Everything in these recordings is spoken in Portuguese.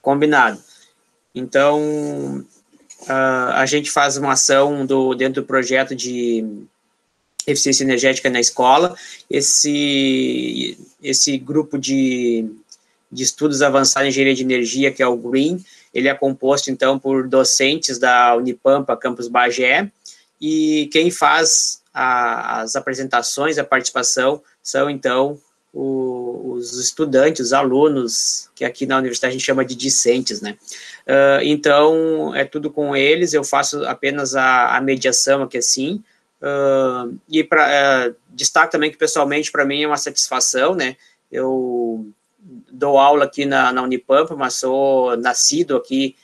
Combinado. Então, a gente faz uma ação dentro do projeto de eficiência energética na escola. Esse grupo de estudos avançados em engenharia de energia, que é o GREEN, ele é composto, então, por docentes da Unipampa, Campus Bagé, e quem faz as apresentações, a participação, são, então, os estudantes, os alunos, que aqui na universidade a gente chama de discentes, né? Então, é tudo com eles, eu faço apenas a mediação aqui, assim, e destaco também que, pessoalmente, para mim é uma satisfação, né? Eu dou aula aqui na Unipampa, mas sou nascido aqui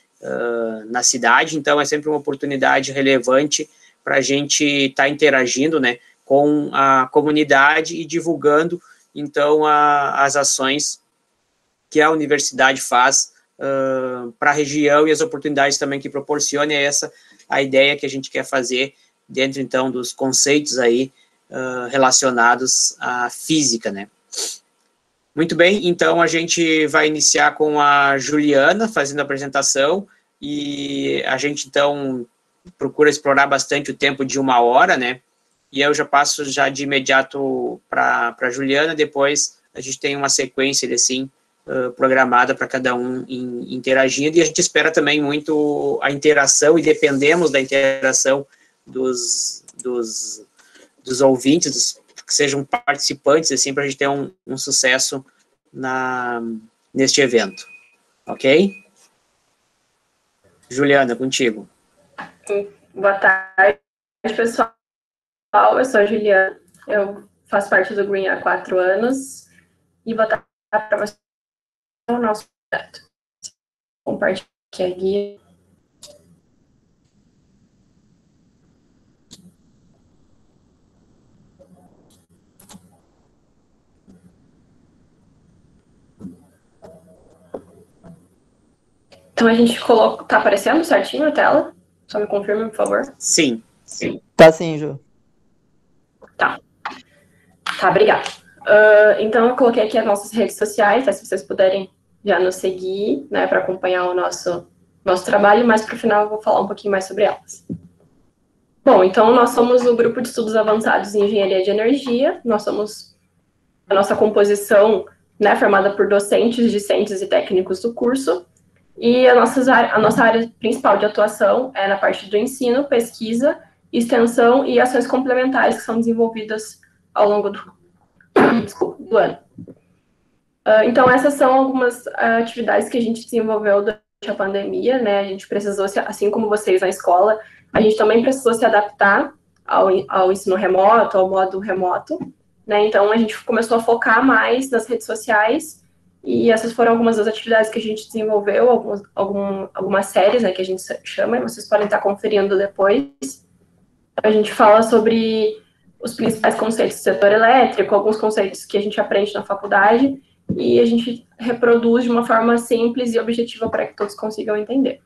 na cidade, então é sempre uma oportunidade relevante para a gente estar interagindo, né, com a comunidade e divulgando, então, as ações que a universidade faz para a região e as oportunidades também que proporciona. É essa a ideia que a gente quer fazer dentro, então, dos conceitos aí relacionados à física, né. Muito bem, então a gente vai iniciar com a Juliana fazendo a apresentação, e a gente, então, procura explorar bastante o tempo de 1 hora, né, e eu já passo já de imediato para a Juliana, depois a gente tem uma sequência, assim, programada para cada um interagindo, e a gente espera também muito a interação, e dependemos da interação dos ouvintes, que sejam participantes, assim, para a gente ter um sucesso neste evento. Ok? Juliana, contigo. Boa tarde, pessoal. Eu sou a Juliana, eu faço parte do Green há 4 anos, e vou estar para vocês o nosso projeto. Compartilhar aqui a guia. Então, a gente coloca... Tá aparecendo certinho a tela? Só me confirma, por favor. Sim. Tá sim, Ju. Tá, obrigada. Então, eu coloquei aqui as nossas redes sociais, se vocês puderem já nos seguir, né, para acompanhar o nosso trabalho, mas para o final eu vou falar um pouquinho mais sobre elas. Bom, então, nós somos o Grupo de Estudos Avançados em Engenharia de Energia. Nós somos a nossa composição, né, formada por docentes, discentes e técnicos do curso. E a nossa área principal de atuação é na parte do ensino, pesquisa, extensão e ações complementares que são desenvolvidas ao longo do ano. Então, essas são algumas atividades que a gente desenvolveu durante a pandemia, né? A gente precisou, assim como vocês na escola, a gente também precisou se adaptar ao ensino remoto, ao modo remoto, né? Então, a gente começou a focar mais nas redes sociais, e essas foram algumas das atividades que a gente desenvolveu, algumas séries, né, que a gente chama, e vocês podem estar conferindo depois. A gente fala sobre os principais conceitos do setor elétrico, alguns conceitos que a gente aprende na faculdade, e a gente reproduz de uma forma simples e objetiva para que todos consigam entender.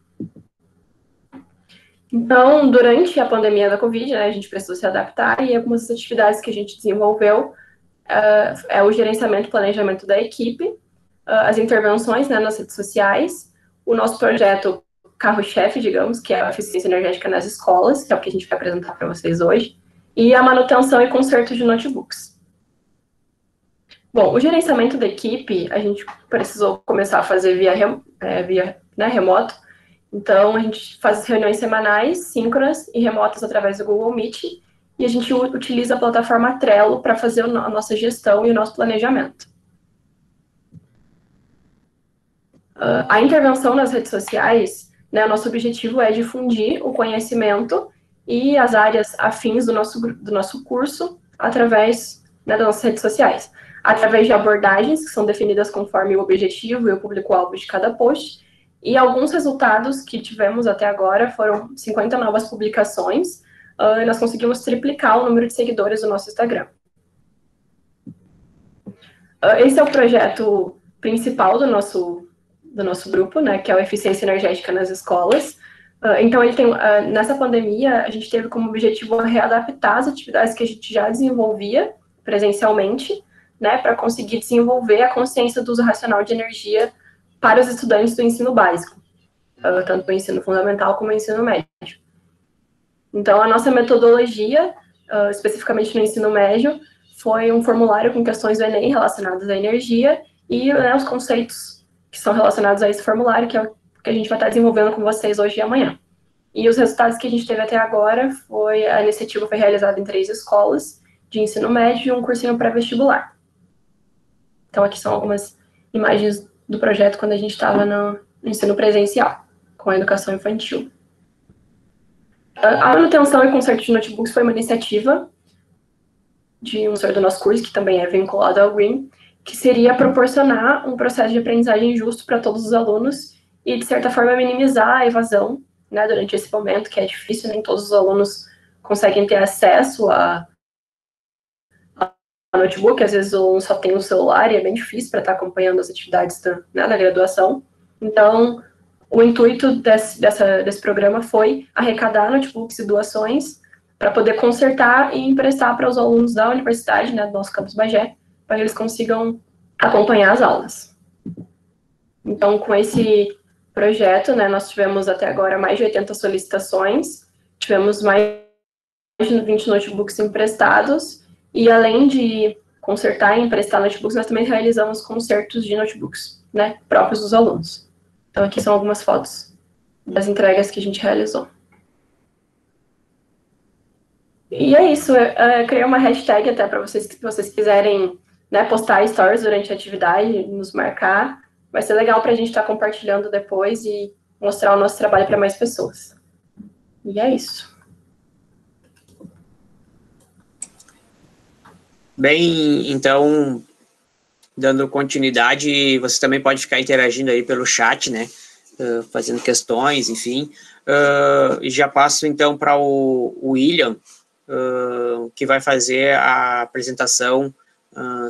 Então, durante a pandemia da Covid, né, a gente precisou se adaptar, e algumas das atividades que a gente desenvolveu é o gerenciamento e planejamento da equipe, as intervenções, né, nas redes sociais, o nosso projeto carro-chefe, digamos, que é a eficiência energética nas escolas, que é o que a gente vai apresentar para vocês hoje, e a manutenção e conserto de notebooks. Bom, o gerenciamento da equipe, a gente precisou começar a fazer via remoto, então a gente faz reuniões semanais, síncronas e remotas através do Google Meet, e a gente utiliza a plataforma Trello para fazer a nossa gestão e o nosso planejamento. A intervenção nas redes sociais, né, o nosso objetivo é difundir o conhecimento e as áreas afins do nosso curso através, né, das nossas redes sociais, através de abordagens que são definidas conforme o objetivo e o público-alvo de cada post, e alguns resultados que tivemos até agora foram 50 novas publicações, e nós conseguimos triplicar o número de seguidores do nosso Instagram. Esse é o projeto principal do nosso grupo, né, que é a eficiência energética nas escolas. Então, ele tem, nessa pandemia, a gente teve como objetivo readaptar as atividades que a gente já desenvolvia presencialmente, né, para conseguir desenvolver a consciência do uso racional de energia para os estudantes do ensino básico, tanto do ensino fundamental como do ensino médio. Então, a nossa metodologia, especificamente no ensino médio, foi um formulário com questões do Enem relacionadas à energia e, né, os conceitos que são relacionados a esse formulário, que é o que a gente vai estar desenvolvendo com vocês hoje e amanhã. E os resultados que a gente teve até agora a iniciativa foi realizada em 3 escolas de ensino médio e um cursinho pré-vestibular. Então, aqui são algumas imagens do projeto quando a gente estava no ensino presencial, com a educação infantil. A manutenção e conserto de notebooks foi uma iniciativa de um senhor do nosso curso, que também é vinculado ao Green, que seria proporcionar um processo de aprendizagem justo para todos os alunos e, de certa forma, minimizar a evasão, né, durante esse momento, que é difícil, nem todos os alunos conseguem ter acesso a notebook, às vezes o aluno só tem um celular e é bem difícil para estar acompanhando as atividades da graduação. Então, o intuito desse programa foi arrecadar notebooks e doações para poder consertar e emprestar para os alunos da universidade, né, do nosso campus Bagé, para que eles consigam acompanhar as aulas. Então, com esse projeto, né, nós tivemos até agora mais de 80 solicitações, tivemos mais de 20 notebooks emprestados, e além de consertar e emprestar notebooks, nós também realizamos consertos de notebooks, né, próprios dos alunos. Então, aqui são algumas fotos das entregas que a gente realizou. E é isso, eu criei uma hashtag até para vocês, se vocês quiserem, né, postar stories durante a atividade, nos marcar. Vai ser legal para a gente estar compartilhando depois e mostrar o nosso trabalho para mais pessoas. E é isso. Bem, então, dando continuidade, você também pode ficar interagindo aí pelo chat, né? Fazendo questões, enfim. E já passo, então, para o William, que vai fazer a apresentação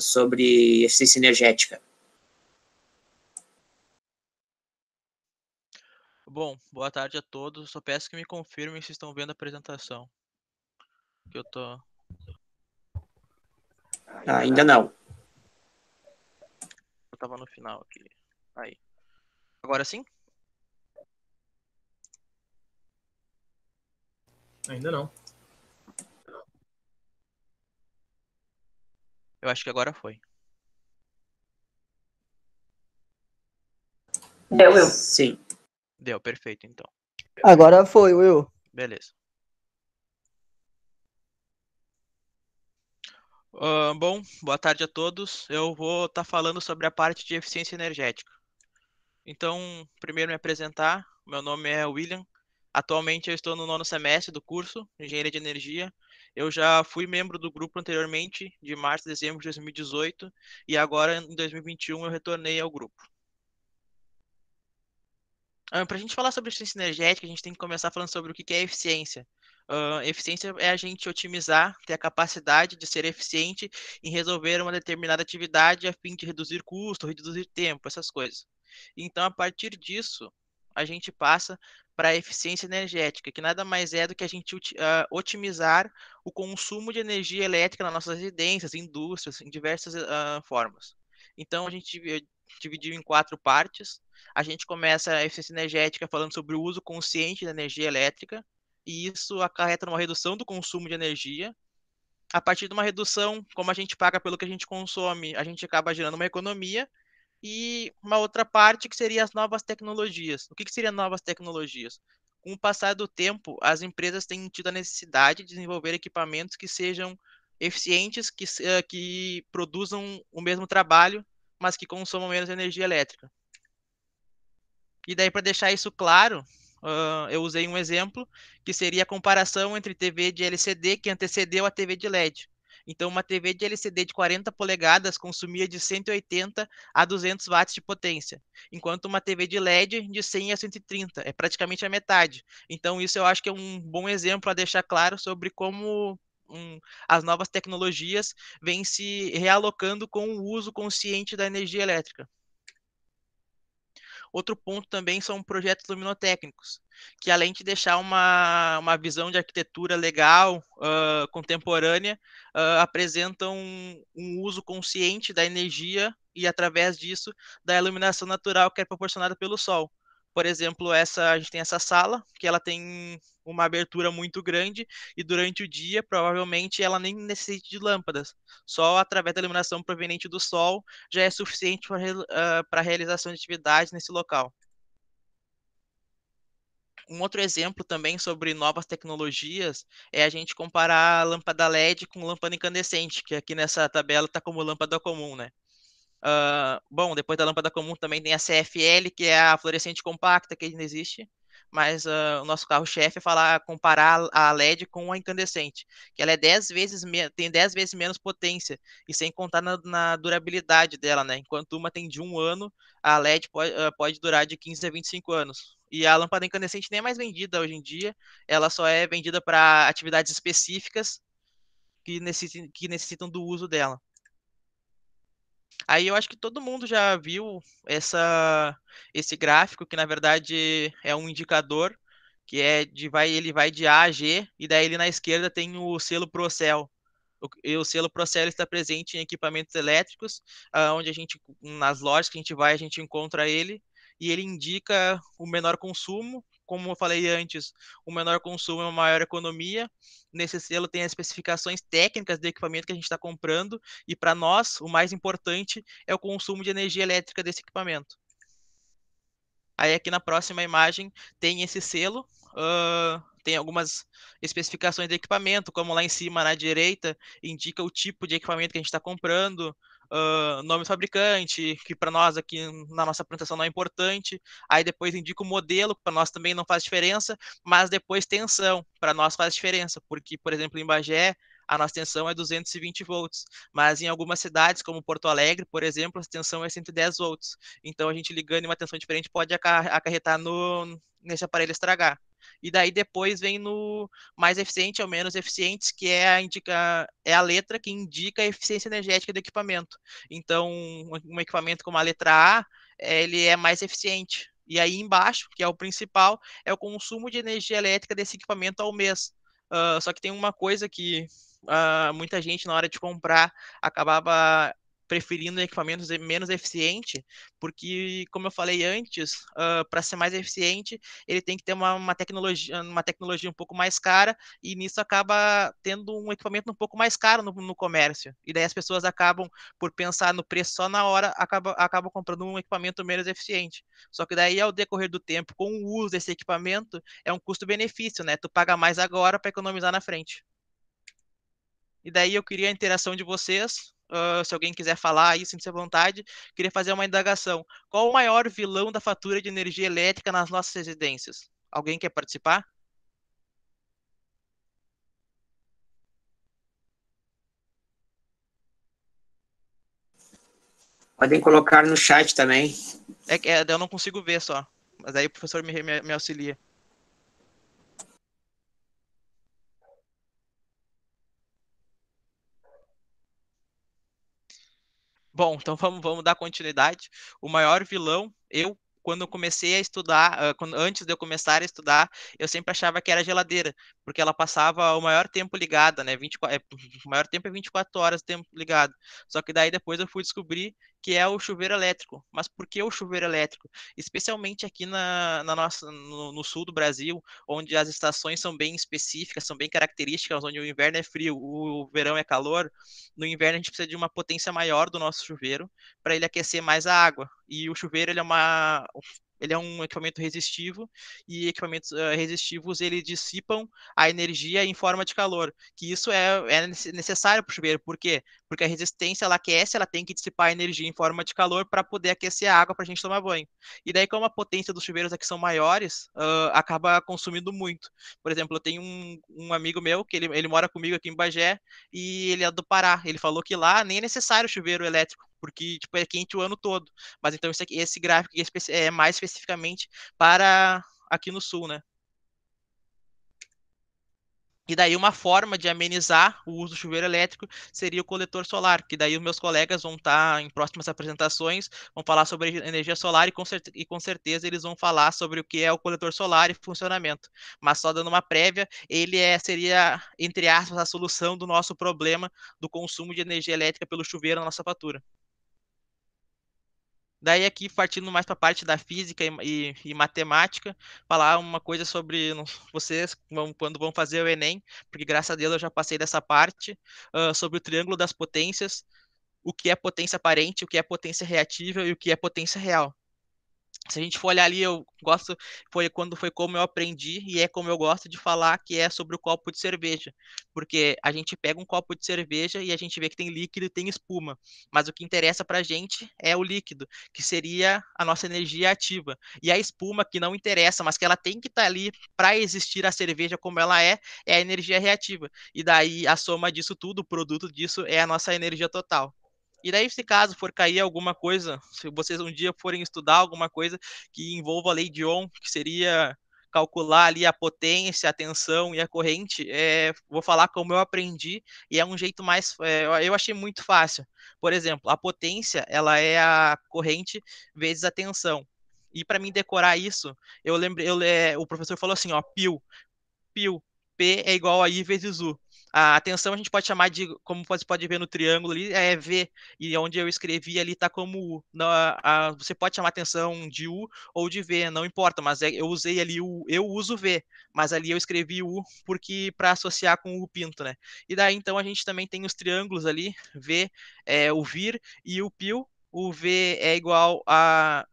sobre eficiência energética. Bom, boa tarde a todos. Só peço que me confirmem se estão vendo a apresentação. Que eu tô... Ainda não. Eu tava no final aqui. Aí. Agora sim? Ainda não. Eu acho que agora foi. Deu, Will. Sim. Deu, perfeito, então. Agora foi, Will. Beleza. Bom, boa tarde a todos. Eu vou estar falando sobre a parte de eficiência energética. Então, primeiro me apresentar. Meu nome é William. Atualmente eu estou no 9º semestre do curso de Engenharia de Energia. Eu já fui membro do grupo anteriormente, de março a dezembro de 2018, e agora em 2021 eu retornei ao grupo. Para a gente falar sobre eficiência energética, a gente tem que começar falando sobre o que é eficiência. Eficiência é a gente otimizar, ter a capacidade de ser eficiente em resolver uma determinada atividade a fim de reduzir custo, reduzir tempo, essas coisas. Então, a partir disso, a gente passa para a eficiência energética, que nada mais é do que a gente otimizar o consumo de energia elétrica nas nossas residências, indústrias, em diversas formas. Então, a gente dividiu em 4 partes. A gente começa a eficiência energética falando sobre o uso consciente da energia elétrica, e isso acarreta numa redução do consumo de energia. A partir de uma redução, como a gente paga pelo que a gente consome, a gente acaba gerando uma economia. E uma outra parte que seria as novas tecnologias. O que seriam novas tecnologias? Com o passar do tempo, as empresas têm tido a necessidade de desenvolver equipamentos que sejam eficientes, que produzam o mesmo trabalho, mas que consomam menos energia elétrica. E daí, para deixar isso claro, eu usei um exemplo, que seria a comparação entre TV de LCD, que antecedeu a TV de LED. Então, uma TV de LCD de 40 polegadas consumia de 180 a 200 watts de potência, enquanto uma TV de LED de 100 a 130, é praticamente a metade. Então, isso eu acho que é um bom exemplo a deixar claro sobre como as novas tecnologias vêm se realocando com o uso consciente da energia elétrica. Outro ponto também são projetos luminotécnicos, que além de deixar uma visão de arquitetura legal, contemporânea, apresentam um uso consciente da energia e, através disso, da iluminação natural que é proporcionada pelo sol. Por exemplo, a gente tem essa sala, que ela tem uma abertura muito grande e durante o dia, provavelmente, ela nem necessita de lâmpadas. Só através da iluminação proveniente do sol já é suficiente para a realização de atividades nesse local. Um outro exemplo também sobre novas tecnologias é a gente comparar a lâmpada LED com lâmpada incandescente, que aqui nessa tabela está como lâmpada comum, né? Bom, depois da lâmpada comum também tem a CFL, que é a fluorescente compacta, que ainda existe, mas o nosso carro-chefe é comparar a LED com a incandescente, que ela é tem 10 vezes menos potência, e sem contar na durabilidade dela, né? Enquanto uma tem de 1 ano, a LED pode durar de 15 a 25 anos. E a lâmpada incandescente nem é mais vendida hoje em dia, ela só é vendida para atividades específicas que necessitam do uso dela. Aí eu acho que todo mundo já viu esse gráfico, que na verdade é um indicador, que ele vai de A a G, e daí ele na esquerda tem o selo Procel. O selo Procel está presente em equipamentos elétricos, onde nas lojas que a gente vai, a gente encontra ele, e ele indica o menor consumo. Como eu falei antes, o menor consumo é uma maior economia. Nesse selo tem as especificações técnicas do equipamento que a gente está comprando, e para nós, o mais importante é o consumo de energia elétrica desse equipamento. Aí aqui na próxima imagem tem esse selo, tem algumas especificações de equipamento, como lá em cima na direita indica o tipo de equipamento que a gente está comprando, nome do fabricante, que para nós aqui na nossa apresentação não é importante. Aí depois indica o modelo, que para nós também não faz diferença, mas depois tensão, para nós faz diferença, porque, por exemplo, em Bagé, a nossa tensão é 220 volts, mas em algumas cidades, como Porto Alegre, por exemplo, a tensão é 110 volts. Então, a gente ligando em uma tensão diferente pode acarretar nesse aparelho estragar. E daí depois vem no mais eficiente ou menos eficientes, que é a letra que indica a eficiência energética do equipamento. Então, um equipamento como a letra A, ele é mais eficiente. E aí embaixo, que é o principal, é o consumo de energia elétrica desse equipamento ao mês. Só que tem uma coisa que muita gente, na hora de comprar, acabava preferindo equipamentos menos eficientes, porque, como eu falei antes, para ser mais eficiente, ele tem que ter uma tecnologia um pouco mais cara, e nisso acaba tendo um equipamento um pouco mais caro no comércio. E daí as pessoas acabam, por pensar no preço só na hora, acabam comprando um equipamento menos eficiente. Só que daí, ao decorrer do tempo, com o uso desse equipamento, é um custo-benefício, né? Tu paga mais agora para economizar na frente. E daí eu queria a interação de vocês. Se alguém quiser falar aí, sinta-se à vontade. Queria fazer uma indagação. Qual o maior vilão da fatura de energia elétrica nas nossas residências? Alguém quer participar? Podem colocar no chat também. Eu não consigo ver só. Mas aí o professor me auxilia. Bom, então vamos dar continuidade. O maior vilão, quando eu comecei a estudar, antes de eu começar a estudar, eu sempre achava que era a geladeira, porque ela passava o maior tempo ligada, né? O maior tempo é 24 horas de tempo ligado. Só que daí depois eu fui descobrir que é o chuveiro elétrico. Mas por que o chuveiro elétrico? Especialmente aqui no sul do Brasil, onde as estações são bem específicas, são bem características, onde o inverno é frio, o verão é calor. No inverno a gente precisa de uma potência maior do nosso chuveiro para ele aquecer mais a água. E o chuveiro ele é um equipamento resistivo, e equipamentos resistivos ele dissipam a energia em forma de calor, que isso é necessário para o chuveiro. Por quê? Porque a resistência ela aquece, ela tem que dissipar a energia em forma de calor para poder aquecer a água para a gente tomar banho. E daí, como a potência dos chuveiros aqui são maiores, acaba consumindo muito. Por exemplo, eu tenho um amigo meu que ele mora comigo aqui em Bagé, e ele é do Pará. Ele falou que lá nem é necessário chuveiro elétrico, porque tipo, é quente o ano todo. Mas então esse gráfico é mais especificamente para aqui no sul, né? E daí uma forma de amenizar o uso do chuveiro elétrico seria o coletor solar, que daí os meus colegas vão estar em próximas apresentações, vão falar sobre energia solar e com certeza eles vão falar sobre o que é o coletor solar e funcionamento. Mas só dando uma prévia, ele seria, entre aspas, a solução do nosso problema do consumo de energia elétrica pelo chuveiro na nossa fatura. Daí aqui, partindo mais para a parte da física e matemática, falar uma coisa sobre vocês quando vão fazer o Enem, porque graças a Deus eu já passei dessa parte, sobre o triângulo das potências, o que é potência aparente, o que é potência reativa e o que é potência real. Se a gente for olhar ali, eu gosto, foi como eu aprendi e é como eu gosto de falar, que é sobre o copo de cerveja. Porque a gente pega um copo de cerveja e a gente vê que tem líquido e tem espuma. Mas o que interessa pra gente é o líquido, que seria a nossa energia ativa. E a espuma, que não interessa, mas que ela tem que estar ali para existir a cerveja como ela é a energia reativa. E daí a soma disso tudo, o produto disso é a nossa energia total. E daí, se caso for cair alguma coisa, se vocês um dia forem estudar alguma coisa que envolva a lei de Ohm, que seria calcular ali a potência, a tensão e a corrente, vou falar como eu aprendi e é um jeito mais, eu achei muito fácil. Por exemplo, a potência, ela é a corrente vezes a tensão. E para mim decorar isso, eu lembrei, o professor falou assim, ó, π, P é igual a I vezes U. A tensão a gente pode chamar de, como você pode ver no triângulo ali, é V, e onde eu escrevi ali está como U. Você pode chamar tensão de U ou de V, não importa, mas eu usei ali eu uso V, mas ali eu escrevi U porque para associar com o pinto, né? E daí então a gente também tem os triângulos ali, V é o vir e o pio. O V é igual a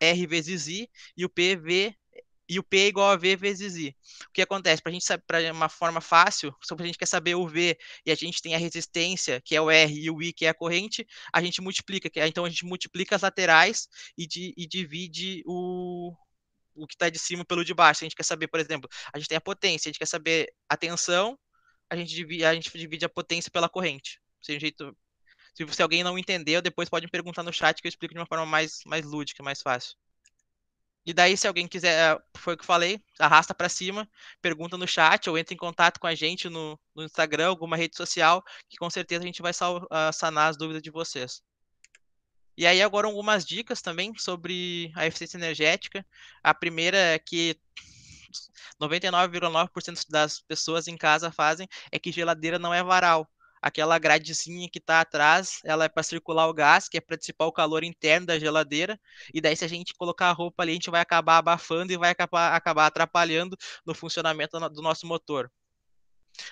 R vezes I e o PV e o P é igual a V vezes I. O que acontece? Para a gente saber, para uma forma fácil, se a gente quer saber o V e a gente tem a resistência, que é o R, e o I, que é a corrente, a gente multiplica. Então a gente multiplica as laterais e divide o que está de cima pelo de baixo. Se a gente quer saber, por exemplo, a gente tem a potência, a gente quer saber a tensão, a gente divide a potência pela corrente. Se alguém não entendeu, depois pode me perguntar no chat que eu explico de uma forma mais lúdica, mais fácil. E daí, se alguém quiser, foi o que eu falei, arrasta para cima, pergunta no chat ou entra em contato com a gente no Instagram, alguma rede social, que com certeza a gente vai sanar as dúvidas de vocês. E aí, agora algumas dicas também sobre a eficiência energética. A primeira é que 99,9% das pessoas em casa fazem é que geladeira não é varal. Aquela gradezinha que está atrás, ela é para circular o gás, que é para dissipar o calor interno da geladeira. E daí, se a gente colocar a roupa ali, a gente vai acabar abafando e vai acabar atrapalhando no funcionamento do nosso motor.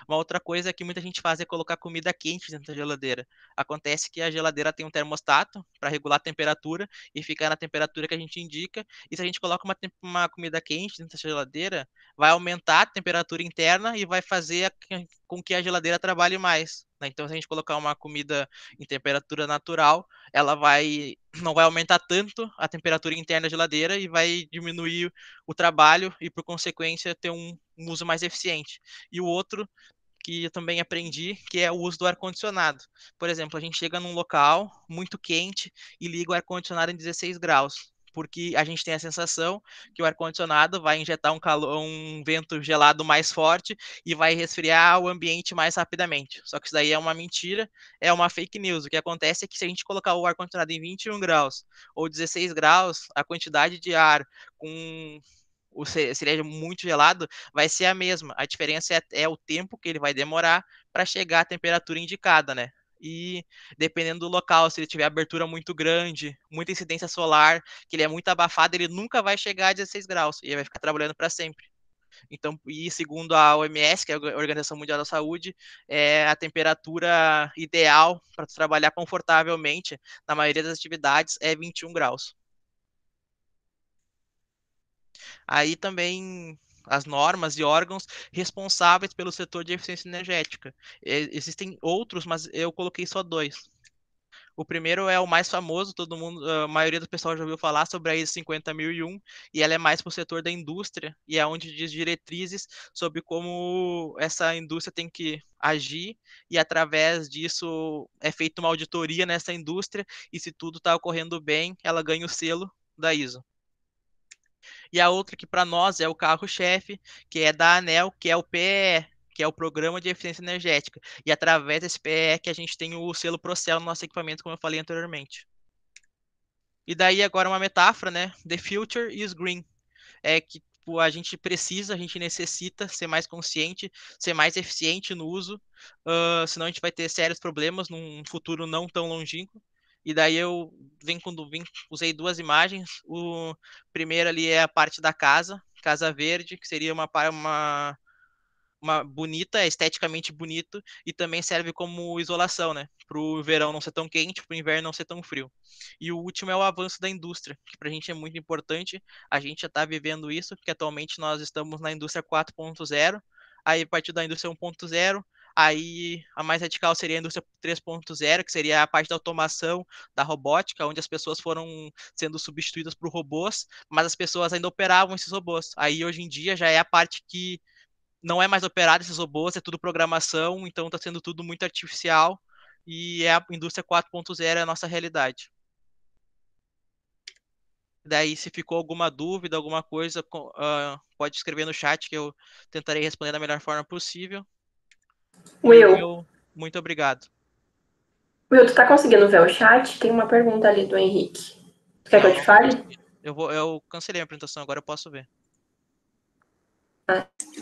Uma outra coisa que muita gente faz é colocar comida quente dentro da geladeira. Acontece que a geladeira tem um termostato para regular a temperatura e ficar na temperatura que a gente indica. E se a gente coloca uma comida quente dentro da geladeira, vai aumentar a temperatura interna e vai fazer com que a geladeira trabalhe mais, né? Então, se a gente colocar uma comida em temperatura natural, ela não vai aumentar tanto a temperatura interna da geladeira e vai diminuir o trabalho e, por consequência, ter um uso mais eficiente. E o outro que eu também aprendi, que é o uso do ar-condicionado. Por exemplo, a gente chega num local muito quente e liga o ar-condicionado em 16 graus, porque a gente tem a sensação que o ar-condicionado vai injetar um vento gelado mais forte e vai resfriar o ambiente mais rapidamente. Só que isso daí é uma mentira, é uma fake news. O que acontece é que se a gente colocar o ar-condicionado em 21 graus ou 16 graus, a quantidade de ar com seria muito gelado, vai ser a mesma. A diferença é o tempo que ele vai demorar para chegar à temperatura indicada, né? E dependendo do local, se ele tiver abertura muito grande, muita incidência solar, que ele é muito abafado, ele nunca vai chegar a 16 graus e ele vai ficar trabalhando para sempre. Então, e segundo a OMS, que é a Organização Mundial da Saúde, a temperatura ideal para trabalhar confortavelmente na maioria das atividades é 21 graus. Aí também as normas e órgãos responsáveis pelo setor de eficiência energética. Existem outros, mas eu coloquei só dois. O primeiro é o mais famoso, todo mundo, a maioria do pessoal já ouviu falar sobre a ISO 50001, e ela é mais para o setor da indústria, e é onde diz diretrizes sobre como essa indústria tem que agir, e através disso é feita uma auditoria nessa indústria, e se tudo está ocorrendo bem, ela ganha o selo da ISO. E a outra que para nós é o carro-chefe, que é da ANEEL, que é o PEE, que é o Programa de Eficiência Energética. E através desse PEE que a gente tem o selo Procel no nosso equipamento, como eu falei anteriormente. E daí agora uma metáfora, né? The future is green. É que tipo, a gente necessita ser mais consciente, ser mais eficiente no uso, senão a gente vai ter sérios problemas num futuro não tão longínquo. E daí eu usei duas imagens. O primeiro ali é a parte da casa verde, que seria uma bonita, esteticamente bonito, e também serve como isolação, né? Para o verão não ser tão quente, para o inverno não ser tão frio. E o último é o avanço da indústria, que para a gente é muito importante. A gente já está vivendo isso, porque atualmente nós estamos na indústria 4.0, aí a partir da indústria 1.0, aí a mais radical seria a indústria 3.0, que seria a parte da automação, da robótica, onde as pessoas foram sendo substituídas por robôs, mas as pessoas ainda operavam esses robôs. Aí hoje em dia já é a parte que não é mais operado esses robôs, é tudo programação, então está sendo tudo muito artificial e a indústria 4.0 é a nossa realidade. Daí, se ficou alguma dúvida, alguma coisa, pode escrever no chat que eu tentarei responder da melhor forma possível. Will, Muito obrigado. Will, tu tá conseguindo ver o chat? Tem uma pergunta ali do Henrique. Tu quer que eu te fale? Eu cancelei a apresentação, agora eu posso ver.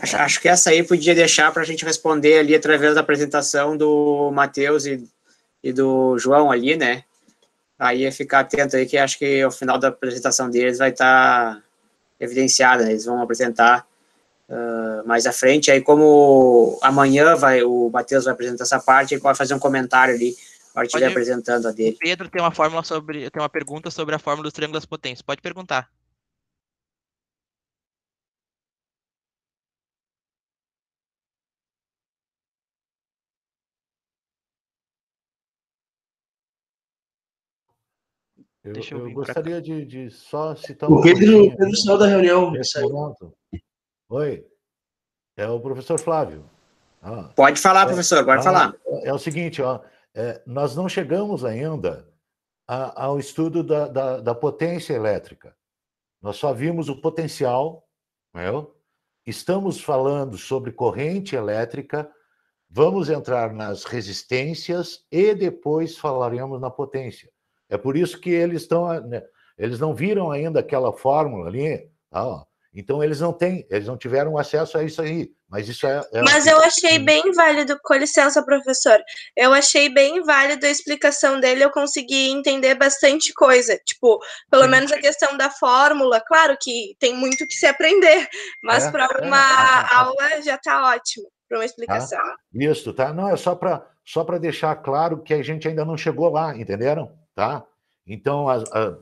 Acho que essa aí podia deixar para a gente responder ali através da apresentação do Matheus e do João ali, né? Aí é ficar atento aí, que acho que ao final da apresentação deles vai estar evidenciada, né? Eles vão apresentar mais à frente. Aí, como amanhã o Matheus vai apresentar essa parte, ele pode fazer um comentário ali, na hora que estiver apresentando a dele. O Pedro tem uma pergunta sobre a fórmula dos triângulos das potências. Pode perguntar. Eu gostaria de só citar o Pedro saiu da reunião. Oi, é o professor Flávio. Pode falar, professor, pode falar. É o seguinte, nós não chegamos ainda ao estudo da potência elétrica. Nós só vimos o potencial, estamos falando sobre corrente elétrica, vamos entrar nas resistências e depois falaremos na potência. É por isso que eles não viram ainda aquela fórmula ali, então eles não tiveram acesso a isso aí. Mas isso Mas eu achei bem válido, com licença, professor. Eu achei bem válido a explicação dele, eu consegui entender bastante coisa. Tipo, pelo menos a questão da fórmula, claro que tem muito que se aprender, mas para uma aula já está ótimo, para uma explicação. Isso, tá? Não, é só para deixar claro que a gente ainda não chegou lá, entenderam? Tá? Então,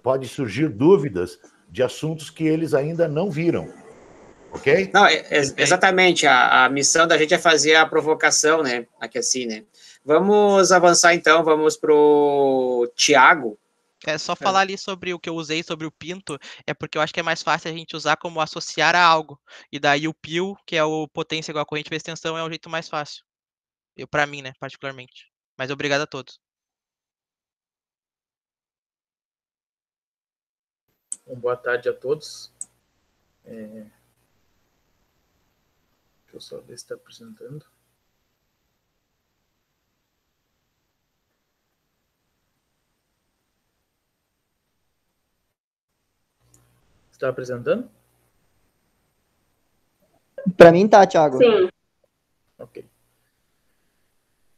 pode surgir dúvidas de assuntos que eles ainda não viram. Ok? Não, exatamente. A missão da gente é fazer a provocação, né? Aqui assim, né? Vamos avançar, então. Vamos para o Tiago. É só falar ali sobre o que eu usei sobre o pinto, é porque eu acho que é mais fácil a gente usar como associar a algo. E daí o pio, que é o potência igual a corrente vezes extensão, é o jeito mais fácil. Para mim, né, particularmente. Mas obrigado a todos. Boa tarde a todos. Deixa eu só ver se está apresentando. Está apresentando? Para mim tá, Thiago. Sim. Ok.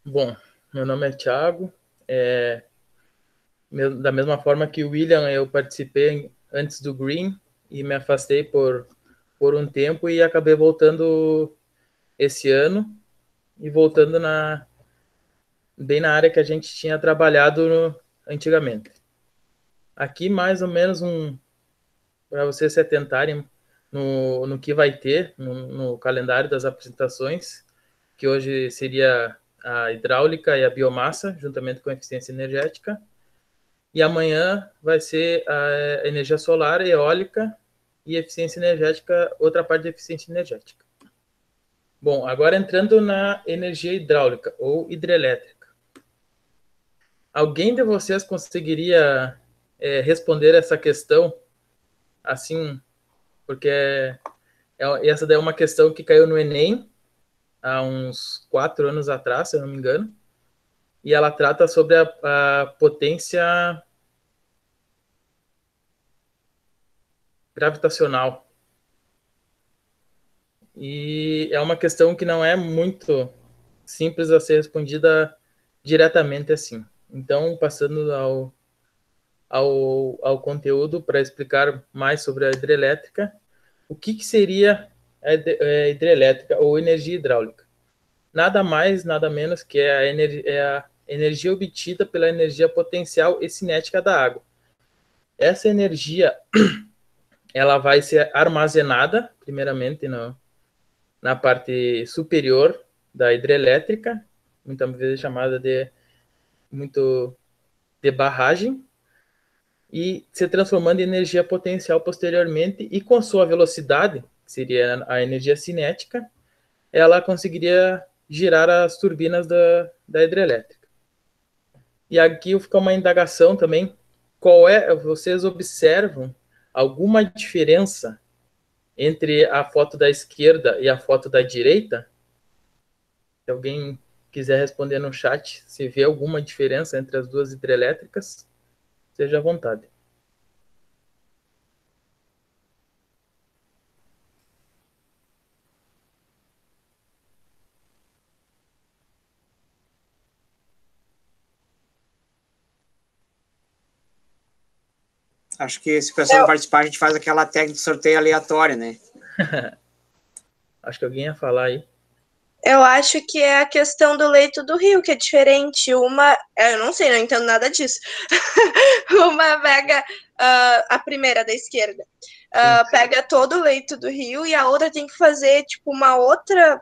Bom, meu nome é Thiago. Da mesma forma que o William, eu participei antes do Green e me afastei por um tempo e acabei voltando esse ano e voltando bem na área que a gente tinha trabalhado antigamente. Aqui, mais ou menos, para vocês se atentarem no que vai ter no calendário das apresentações, que hoje seria a hidráulica e a biomassa, juntamente com a eficiência energética. E amanhã vai ser a energia solar, eólica e eficiência energética, outra parte de eficiência energética. Bom, agora entrando na energia hidráulica ou hidrelétrica. Alguém de vocês conseguiria responder essa questão assim? Porque essa daí é uma questão que caiu no Enem há uns 4 anos atrás, se eu não me engano, e ela trata sobre a potência gravitacional. E é uma questão que não é muito simples a ser respondida diretamente assim. Então, passando ao conteúdo para explicar mais sobre a hidrelétrica, o que seria a hidrelétrica ou energia hidráulica? Nada mais, nada menos que a energia obtida pela energia potencial e cinética da água. Essa energia ela vai ser armazenada, primeiramente, na parte superior da hidrelétrica, muitas vezes chamada de barragem, e se transformando em energia potencial posteriormente, e com sua velocidade, que seria a energia cinética, ela conseguiria girar as turbinas da hidrelétrica. E aqui fica uma indagação também, vocês observam alguma diferença entre a foto da esquerda e a foto da direita? Se alguém quiser responder no chat, se vê alguma diferença entre as duas hidrelétricas, seja à vontade. Acho que se o pessoal não participar, a gente faz aquela técnica de sorteio aleatório, né? Acho que alguém ia falar aí. Eu acho que é a questão do leito do rio, que é diferente. Uma, eu não sei, não entendo nada disso. Uma pega, a primeira da esquerda, pega todo o leito do rio, e a outra tem que fazer, tipo, uma outra,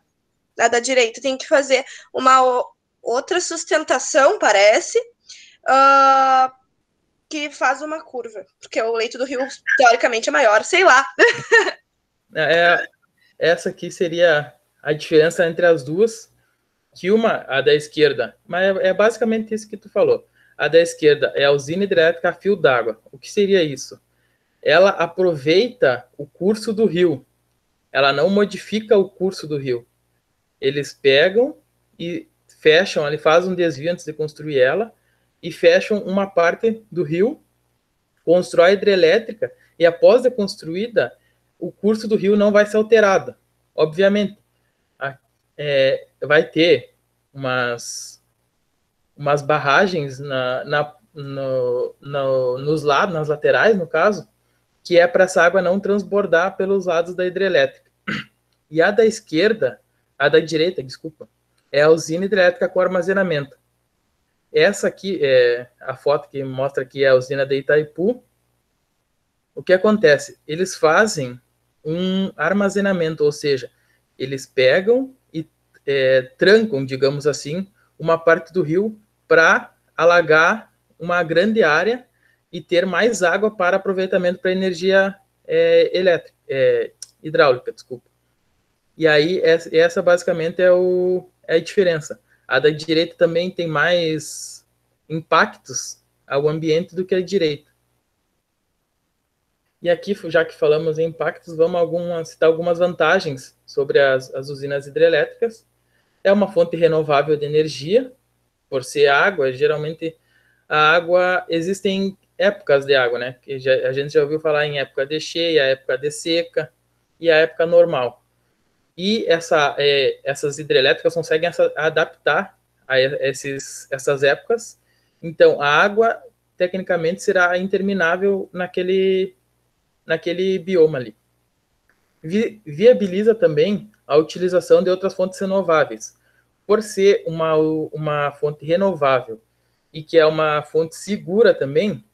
a da direita tem que fazer uma outra sustentação, parece, que faz uma curva, porque o leito do rio, teoricamente, é maior, sei lá. Essa aqui seria a diferença entre as duas, que a da esquerda, mas é basicamente isso que tu falou. A da esquerda é a usina hidrelétrica a fio d'água. O que seria isso? Ela aproveita o curso do rio. Ela não modifica o curso do rio. Eles pegam e fecham, ele faz um desvio antes de construir ela, e fecham uma parte do rio, constrói a hidrelétrica, e após a construída, o curso do rio não vai ser alterado. Obviamente, vai ter umas barragens nos lados, nas laterais, no caso, que é para essa água não transbordar pelos lados da hidrelétrica. E a da direita, desculpa, é a usina hidrelétrica com armazenamento. Essa aqui é a foto que mostra aqui a usina de Itaipu. O que acontece? Eles fazem um armazenamento, ou seja, eles pegam e trancam, digamos assim, uma parte do rio para alagar uma grande área e ter mais água para aproveitamento para energia hidráulica, desculpa. E aí, essa basicamente é a diferença. A da direita também tem mais impactos ao ambiente do que a direita. E aqui, já que falamos em impactos, vamos citar algumas vantagens sobre as usinas hidrelétricas. É uma fonte renovável de energia, por ser água. Geralmente, a água, existem épocas de água, né? A gente já ouviu falar em época de cheia, época de seca e a época normal. E essas hidrelétricas conseguem adaptar a essas épocas. Então, a água, tecnicamente, será interminável naquele bioma ali. Viabiliza também a utilização de outras fontes renováveis. Por ser uma fonte renovável e que é uma fonte segura também,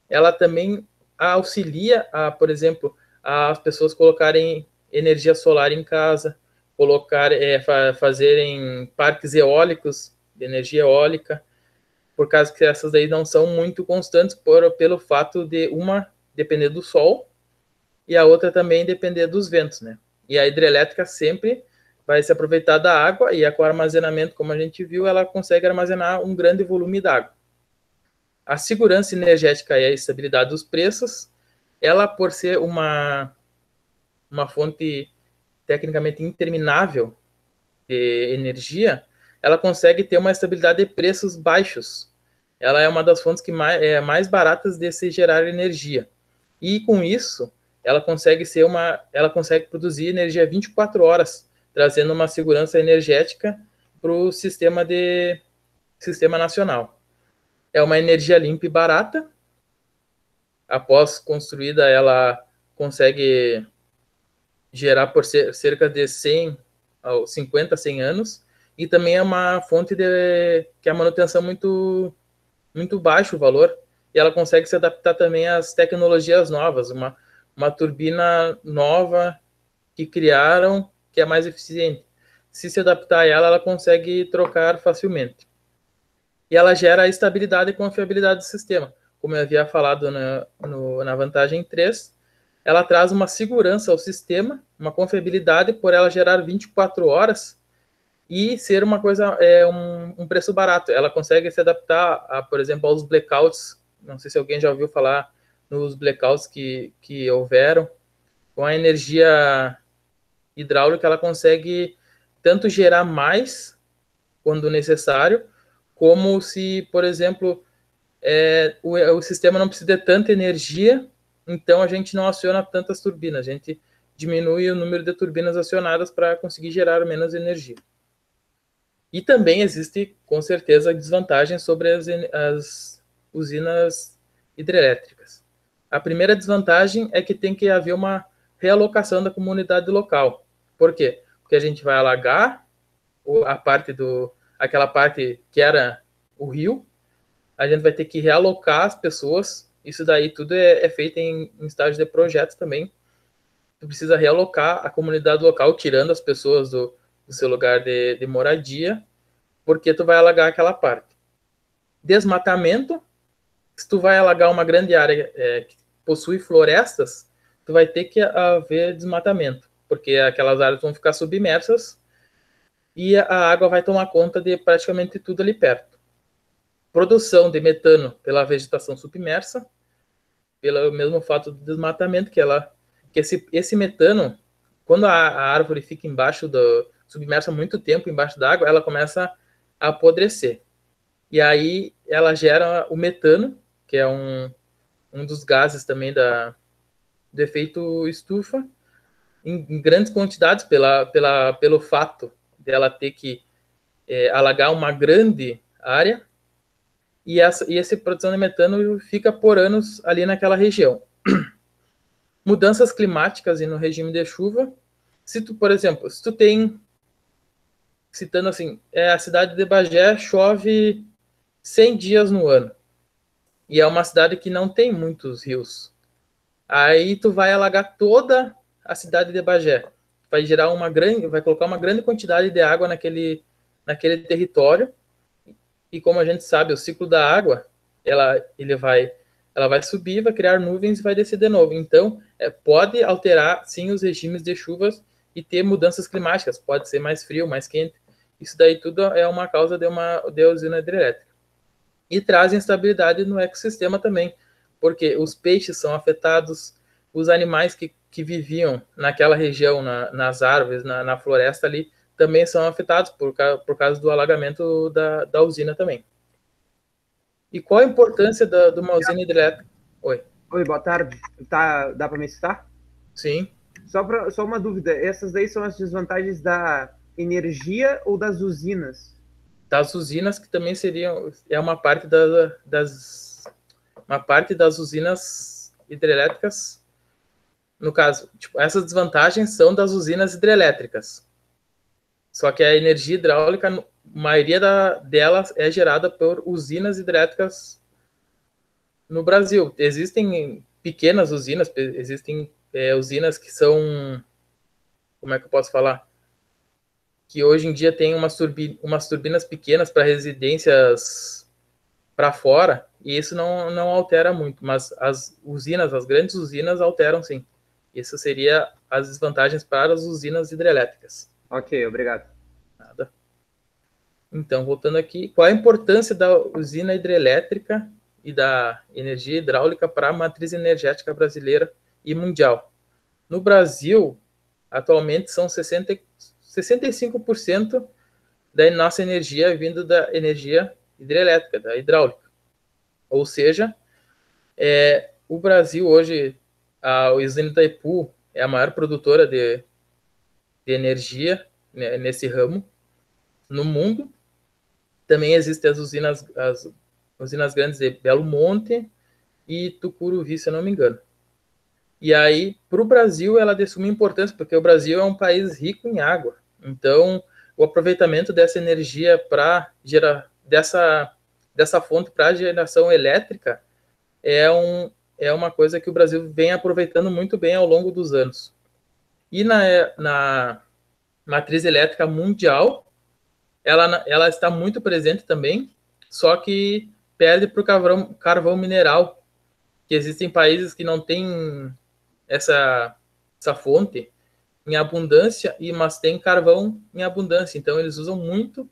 ela também auxilia, por exemplo, as pessoas colocarem energia solar em casa, fazerem parques eólicos de energia eólica, por causa que essas daí não são muito constantes pelo fato de uma depender do sol e a outra também depender dos ventos, né? E a hidrelétrica sempre vai se aproveitar da água, e com o armazenamento, como a gente viu, ela consegue armazenar um grande volume d'água. A segurança energética e a estabilidade dos preços, ela, por ser uma fonte tecnicamente interminável, de energia, ela consegue ter uma estabilidade de preços baixos. Ela é uma das fontes que mais baratas de se gerar energia. E com isso, ela consegue produzir energia 24 horas, trazendo uma segurança energética para o sistema nacional. É uma energia limpa e barata. Após construída, ela consegue gerar por cerca de 50 a 100 anos, e também é uma fonte que a manutenção muito, muito baixo o valor, e ela consegue se adaptar também às tecnologias novas, uma turbina nova que criaram, que é mais eficiente. Se adaptar a ela consegue trocar facilmente. E ela gera estabilidade e confiabilidade do sistema. Como eu havia falado na vantagem 3, ela traz uma segurança ao sistema, uma confiabilidade por ela gerar 24 horas e ser uma coisa, um preço barato. Ela consegue se adaptar, por exemplo, aos blackouts. Não sei se alguém já ouviu falar nos blackouts que houveram. Com a energia hidráulica, ela consegue tanto gerar mais quando necessário, como se, por exemplo, o sistema não precisa de tanta energia, então a gente não aciona tantas turbinas, a gente diminui o número de turbinas acionadas para conseguir gerar menos energia. E também existe, com certeza, desvantagens sobre as usinas hidrelétricas. A primeira desvantagem é que tem que haver uma realocação da comunidade local. Por quê? Porque a gente vai alagar aquela parte que era o rio, a gente vai ter que realocar as pessoas. Isso daí tudo é feito em estágio de projetos também. Tu precisa realocar a comunidade local, tirando as pessoas do seu lugar de moradia, porque tu vai alagar aquela parte. Desmatamento, se tu vai alagar uma grande área que possui florestas, tu vai ter que haver desmatamento, porque aquelas áreas vão ficar submersas e a água vai tomar conta de praticamente tudo ali perto. Produção de metano pela vegetação submersa, pelo mesmo fato do desmatamento, que esse metano, quando a árvore fica submersa muito tempo embaixo da água, ela começa a apodrecer. E aí ela gera o metano, que é um dos gases também do efeito estufa, em grandes quantidades, pelo fato dela ter que alagar uma grande área, e essa produção de metano fica por anos ali naquela região. Mudanças climáticas e no regime de chuva. Por exemplo, se tu tem, citando assim, a cidade de Bagé chove 100 dias no ano, e é uma cidade que não tem muitos rios. Aí tu vai alagar toda a cidade de Bagé, vai colocar uma grande quantidade de água naquele território. E como a gente sabe, o ciclo da água, ela vai subir, vai criar nuvens e vai descer de novo. Então, pode alterar, sim, os regimes de chuvas e ter mudanças climáticas. Pode ser mais frio, mais quente. Isso daí tudo é uma causa de usina hidrelétrica. E traz instabilidade no ecossistema também, porque os peixes são afetados, os animais que viviam naquela região, nas árvores, na floresta ali, também são afetados por causa do alagamento da usina também. E qual a importância de uma usina hidrelétrica? Oi, boa tarde. Dá para me citar? Sim. Só uma dúvida. Essas daí são as desvantagens da energia ou das usinas? Das usinas, que também uma parte das usinas hidrelétricas. No caso, essas desvantagens são das usinas hidrelétricas. Só que a energia hidráulica, a maioria delas é gerada por usinas hidrelétricas no Brasil. Existem pequenas usinas, existem usinas que são, como é que eu posso falar? Que hoje em dia tem umas turbinas pequenas para residências para fora, e isso não altera muito, mas as grandes usinas alteram sim. Isso seria as desvantagens para as usinas hidrelétricas. Ok, obrigado. Nada. Então, voltando aqui, qual a importância da usina hidrelétrica e da energia hidráulica para a matriz energética brasileira e mundial? No Brasil, atualmente são 65% da nossa energia vindo da energia hidrelétrica, da hidráulica. Ou seja, o Brasil hoje, a usina Itaipu é a maior produtora de energia, né, nesse ramo no mundo. Também existem as usinas grandes de Belo Monte e Tucuruvi, se eu não me engano. E aí, para o Brasil, ela tem suma importância, porque o Brasil é um país rico em água. Então, o aproveitamento dessa energia para gerar dessa fonte para geração elétrica é uma coisa que o Brasil vem aproveitando muito bem ao longo dos anos. E na matriz elétrica mundial, ela está muito presente também, só que perde para o carvão mineral, que existem países que não têm essa fonte em abundância, mas tem carvão em abundância, então eles usam muito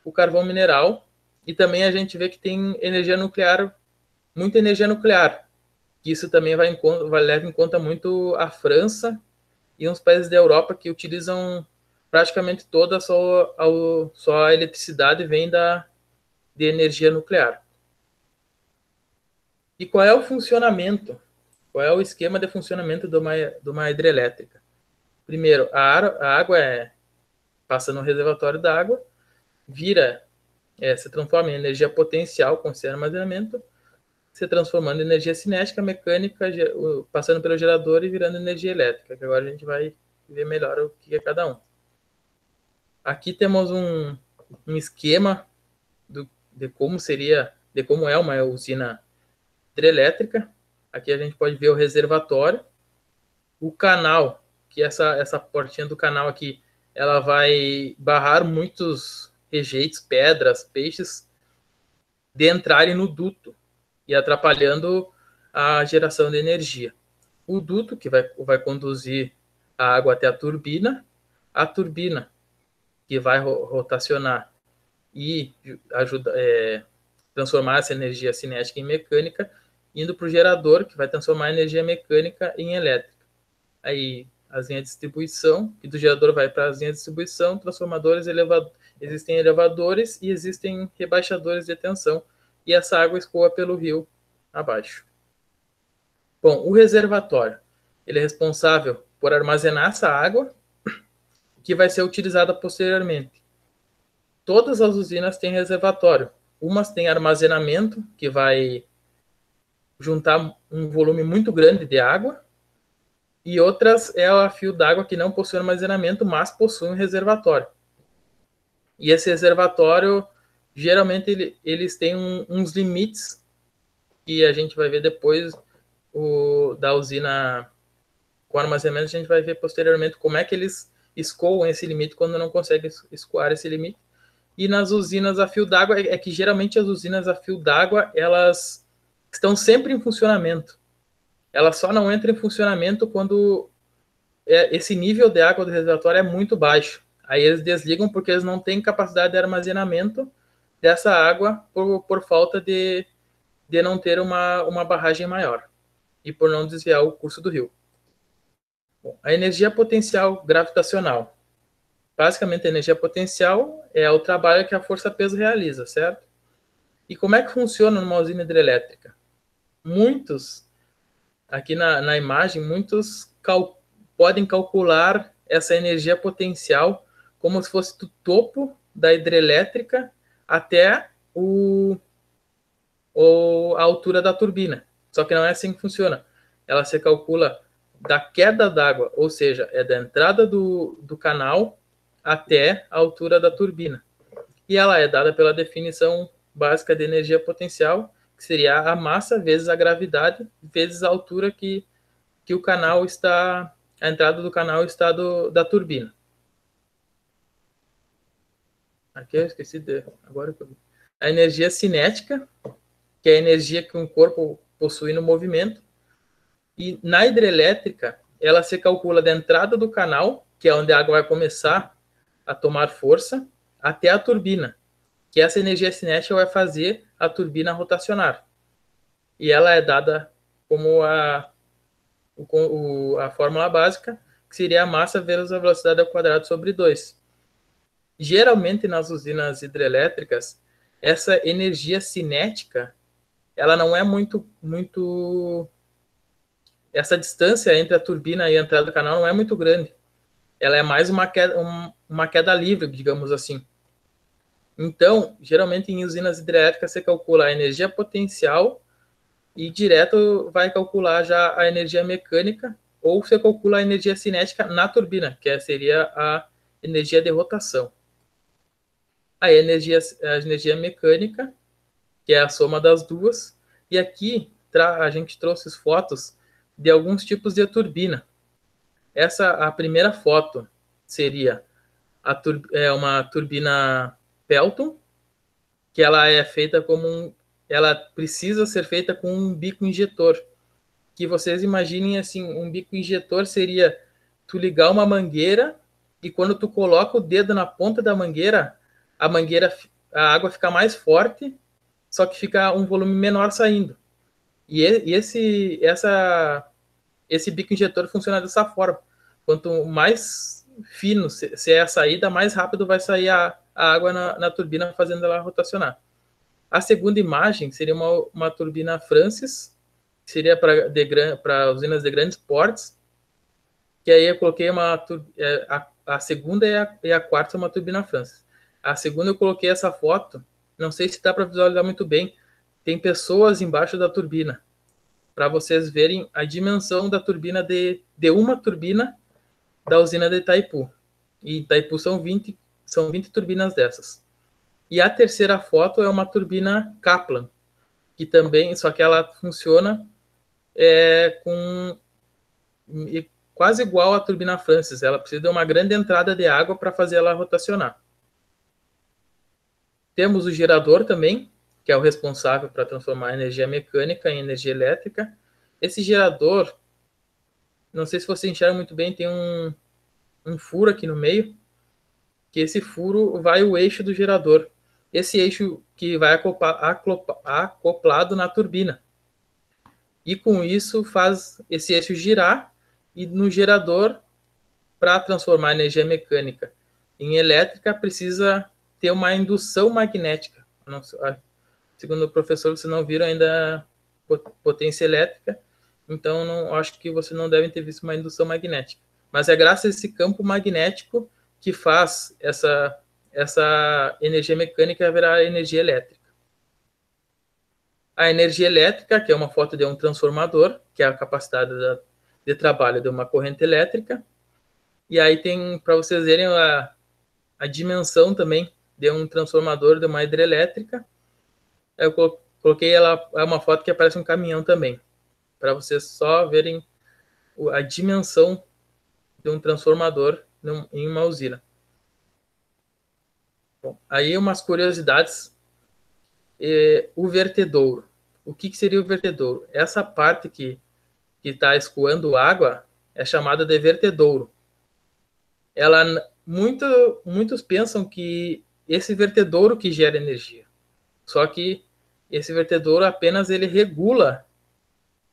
o carvão mineral, e também a gente vê que tem energia nuclear, muita energia nuclear, que isso também leva em conta muito a França e uns países da Europa que utilizam praticamente toda só a eletricidade vem de energia nuclear. E qual é o funcionamento? Qual é o esquema de funcionamento de uma hidrelétrica? Primeiro, a água passa no reservatório da água, se transforma em energia potencial com seu armazenamento, se transformando em energia cinética, mecânica, passando pelo gerador e virando energia elétrica, que agora a gente vai ver melhor o que é cada um. Aqui temos um esquema de como é uma usina hidrelétrica. Aqui a gente pode ver o reservatório, o canal, que essa portinha do canal aqui, ela vai barrar muitos rejeitos, pedras, peixes, de entrarem no duto e atrapalhando a geração de energia. O duto, que vai conduzir a água até a turbina que vai rotacionar e transformar essa energia cinética em mecânica, indo para o gerador, que vai transformar a energia mecânica em elétrica. Aí, a linha de distribuição, e do gerador vai para as linhas de distribuição, transformadores, existem elevadores e existem rebaixadores de tensão, e essa água escoa pelo rio abaixo. Bom, o reservatório, ele é responsável por armazenar essa água, que vai ser utilizada posteriormente. Todas as usinas têm reservatório. Umas têm armazenamento, que vai juntar um volume muito grande de água, e outras é a fio d'água que não possui armazenamento, mas possui um reservatório. E esse reservatório, geralmente, eles têm uns limites, que a gente vai ver depois da usina com armazenamento, a gente vai ver posteriormente como é que eles escoam esse limite quando não conseguem escoar esse limite. E nas usinas a fio d'água, é que geralmente as usinas a fio d'água, elas estão sempre em funcionamento. Ela só não entra em funcionamento quando esse nível de água do reservatório é muito baixo. Aí eles desligam porque eles não têm capacidade de armazenamento dessa água por falta de não ter uma barragem maior e por não desviar o curso do rio. Bom, a energia potencial gravitacional. Basicamente, a energia potencial é o trabalho que a força-peso realiza, certo? E como é que funciona numa usina hidrelétrica? Aqui na imagem, muitos podem calcular essa energia potencial como se fosse do topo da hidrelétrica até a altura da turbina. Só que não é assim que funciona. Ela se calcula da queda d'água, ou seja, é da entrada do canal até a altura da turbina. E ela é dada pela definição básica de energia potencial, que seria a massa vezes a gravidade, vezes a altura que o canal está, a entrada do canal está da turbina. Aqui eu esqueci agora. A energia cinética, que é a energia que um corpo possui no movimento. E na hidrelétrica, ela se calcula da entrada do canal, que é onde a água vai começar a tomar força, até a turbina, que essa energia cinética vai fazer a turbina rotacionar. E ela é dada como a fórmula básica, que seria a massa vezes a velocidade ao quadrado sobre 2. geralmente nas usinas hidrelétricas, essa energia cinética, ela não é muito essa distância entre a turbina e a entrada do canal não é muito grande. Ela é mais uma queda livre, digamos assim. Então, geralmente em usinas hidrelétricas você calcula a energia potencial e direto vai calcular já a energia mecânica, ou você calcula a energia cinética na turbina, que seria a energia de rotação. A energia mecânica, que é a soma das duas, e aqui a gente trouxe fotos de alguns tipos de turbina. A primeira foto seria uma turbina Pelton, que ela é feita ela precisa ser feita com um bico injetor. Que vocês imaginem assim, um bico injetor seria tu ligar uma mangueira e quando tu coloca o dedo na ponta da mangueira, a água fica mais forte, só que fica um volume menor saindo. E esse bico injetor funciona dessa forma. Quanto mais fino se é a saída, mais rápido vai sair a água na turbina, fazendo ela rotacionar. A segunda imagem seria uma turbina Francis, que seria para usinas de grandes portes, que aí eu coloquei a segunda e a quarta uma turbina Francis. A segunda eu coloquei essa foto, não sei se dá para visualizar muito bem, tem pessoas embaixo da turbina, para vocês verem a dimensão da turbina de uma turbina da usina de Itaipu. E Itaipu são 20 turbinas dessas. E a terceira foto é uma turbina Kaplan, que também, só que ela funciona quase igual à turbina Francis. Ela precisa de uma grande entrada de água para fazer ela rotacionar. Temos o gerador também, que é o responsável para transformar a energia mecânica em energia elétrica. Esse gerador, não sei se vocês enxergam muito bem, tem um furo aqui no meio, que esse furo vai o eixo do gerador. Esse eixo que vai acoplado na turbina. E com isso faz esse eixo girar e no gerador, para transformar a energia mecânica em elétrica, precisa ter uma indução magnética. Segundo o professor, vocês não viram ainda potência elétrica, então acho que vocês não devem ter visto uma indução magnética. Mas é graças a esse campo magnético que faz essa energia mecânica virar energia elétrica. A energia elétrica, que é uma foto de um transformador, que é a capacidade de trabalho de uma corrente elétrica. E aí tem, para vocês verem, a dimensão também de um transformador de uma hidrelétrica. Eu coloquei uma foto que aparece um caminhão também, para vocês só verem a dimensão de um transformador em uma usina. Bom, aí umas curiosidades. O vertedouro. O que seria o vertedouro? Essa parte que está escoando água é chamada de vertedouro. Muitos pensam que esse vertedouro que gera energia. Só que esse vertedouro apenas ele regula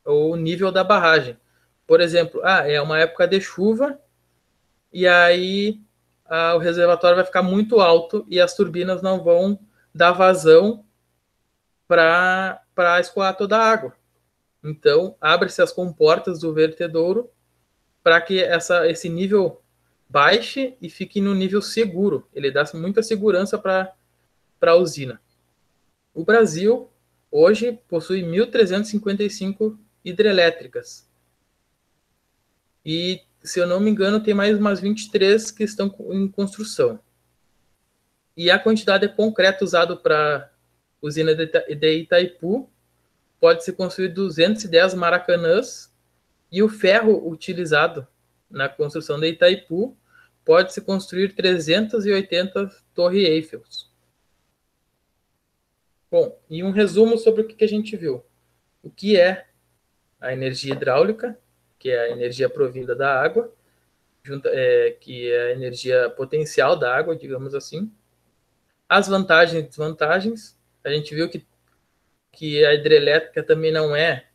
o nível da barragem. Por exemplo, é uma época de chuva e aí o reservatório vai ficar muito alto e as turbinas não vão dar vazão para escoar toda a água. Então, abre-se as comportas do vertedouro para que esse nível baixe e fique no nível seguro. Ele dá muita segurança para a usina. O Brasil, hoje, possui 1.355 hidrelétricas. E, se eu não me engano, tem mais umas 23 que estão em construção. E a quantidade de concreto usado para usina de Itaipu pode se construir 210 maracanãs e o ferro utilizado na construção de Itaipu pode se construir 380 Torre Eiffel. Bom, e um resumo sobre o que a gente viu. O que é a energia hidráulica, que é a energia provinda da água, que é a energia potencial da água, digamos assim. As vantagens e desvantagens. A gente viu que a hidrelétrica também não é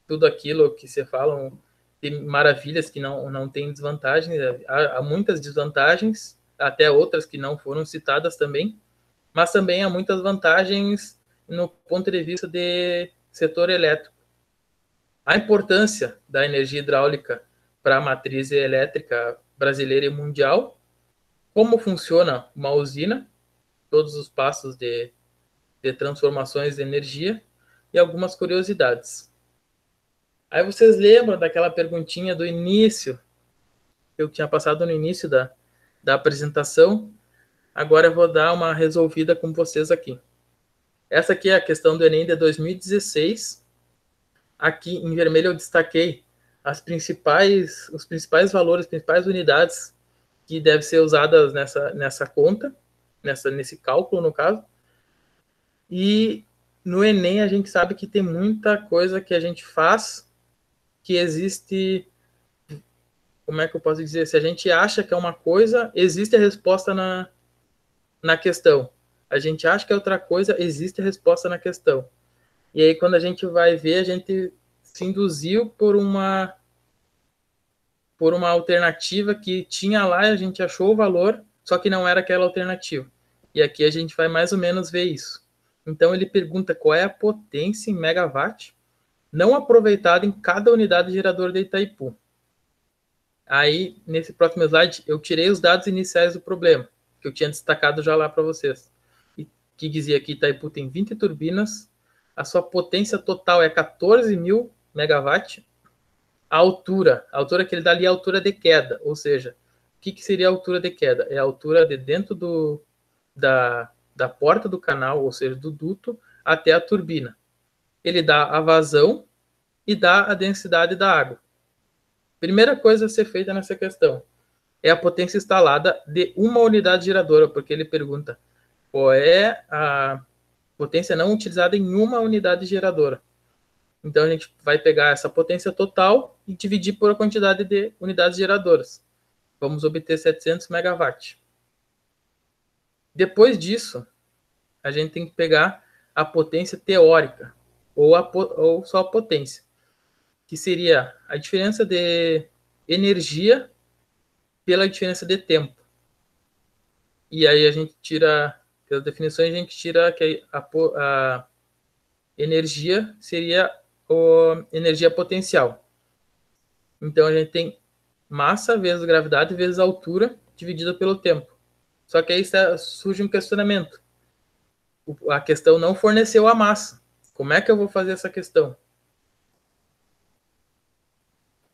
tudo aquilo que se falam, tem maravilhas que não tem desvantagens, há muitas desvantagens, até outras que não foram citadas também, mas também há muitas vantagens no ponto de vista de setor elétrico. A importância da energia hidráulica para a matriz elétrica brasileira e mundial, como funciona uma usina, todos os passos de transformações de energia e algumas curiosidades. Aí vocês lembram daquela perguntinha do início, que eu tinha passado no início da apresentação? Agora eu vou dar uma resolvida com vocês aqui. Essa aqui é a questão do Enem de 2016. Aqui em vermelho eu destaquei os principais valores, as principais unidades que devem ser usadas nessa conta, nesse cálculo, no caso. E no Enem a gente sabe que tem muita coisa que a gente faz que existe... Como é que eu posso dizer? Se a gente acha que é uma coisa, existe a resposta na questão. A gente acha que é outra coisa, existe a resposta na questão. E aí, quando a gente vai ver, a gente se induziu por uma alternativa que tinha lá e a gente achou o valor, só que não era aquela alternativa. E aqui a gente vai mais ou menos ver isso. Então, ele pergunta qual é a potência em megawatt não aproveitada em cada unidade geradora de Itaipu. Aí, nesse próximo slide, eu tirei os dados iniciais do problema, que eu tinha destacado já lá para vocês. E que dizia que Itaipu tem 20 turbinas, a sua potência total é 14.000 megawatts. A altura que ele dá ali é a altura de queda, ou seja, o que seria a altura de queda? É a altura de dentro da porta do canal, ou seja, do duto, até a turbina. Ele dá a vazão e dá a densidade da água. Primeira coisa a ser feita nessa questão é a potência instalada de uma unidade geradora, porque ele pergunta qual é a potência não utilizada em uma unidade geradora. Então, a gente vai pegar essa potência total e dividir por a quantidade de unidades geradoras. Vamos obter 700 megawatts. Depois disso, a gente tem que pegar a potência teórica, ou só a potência, que seria a diferença de energia pela diferença de tempo. E aí a gente tira, pelas definições, a gente tira que a energia seria energia potencial. Então, a gente tem massa vezes gravidade vezes altura dividida pelo tempo. Só que aí surge um questionamento. A questão não forneceu a massa. Como é que eu vou fazer essa questão?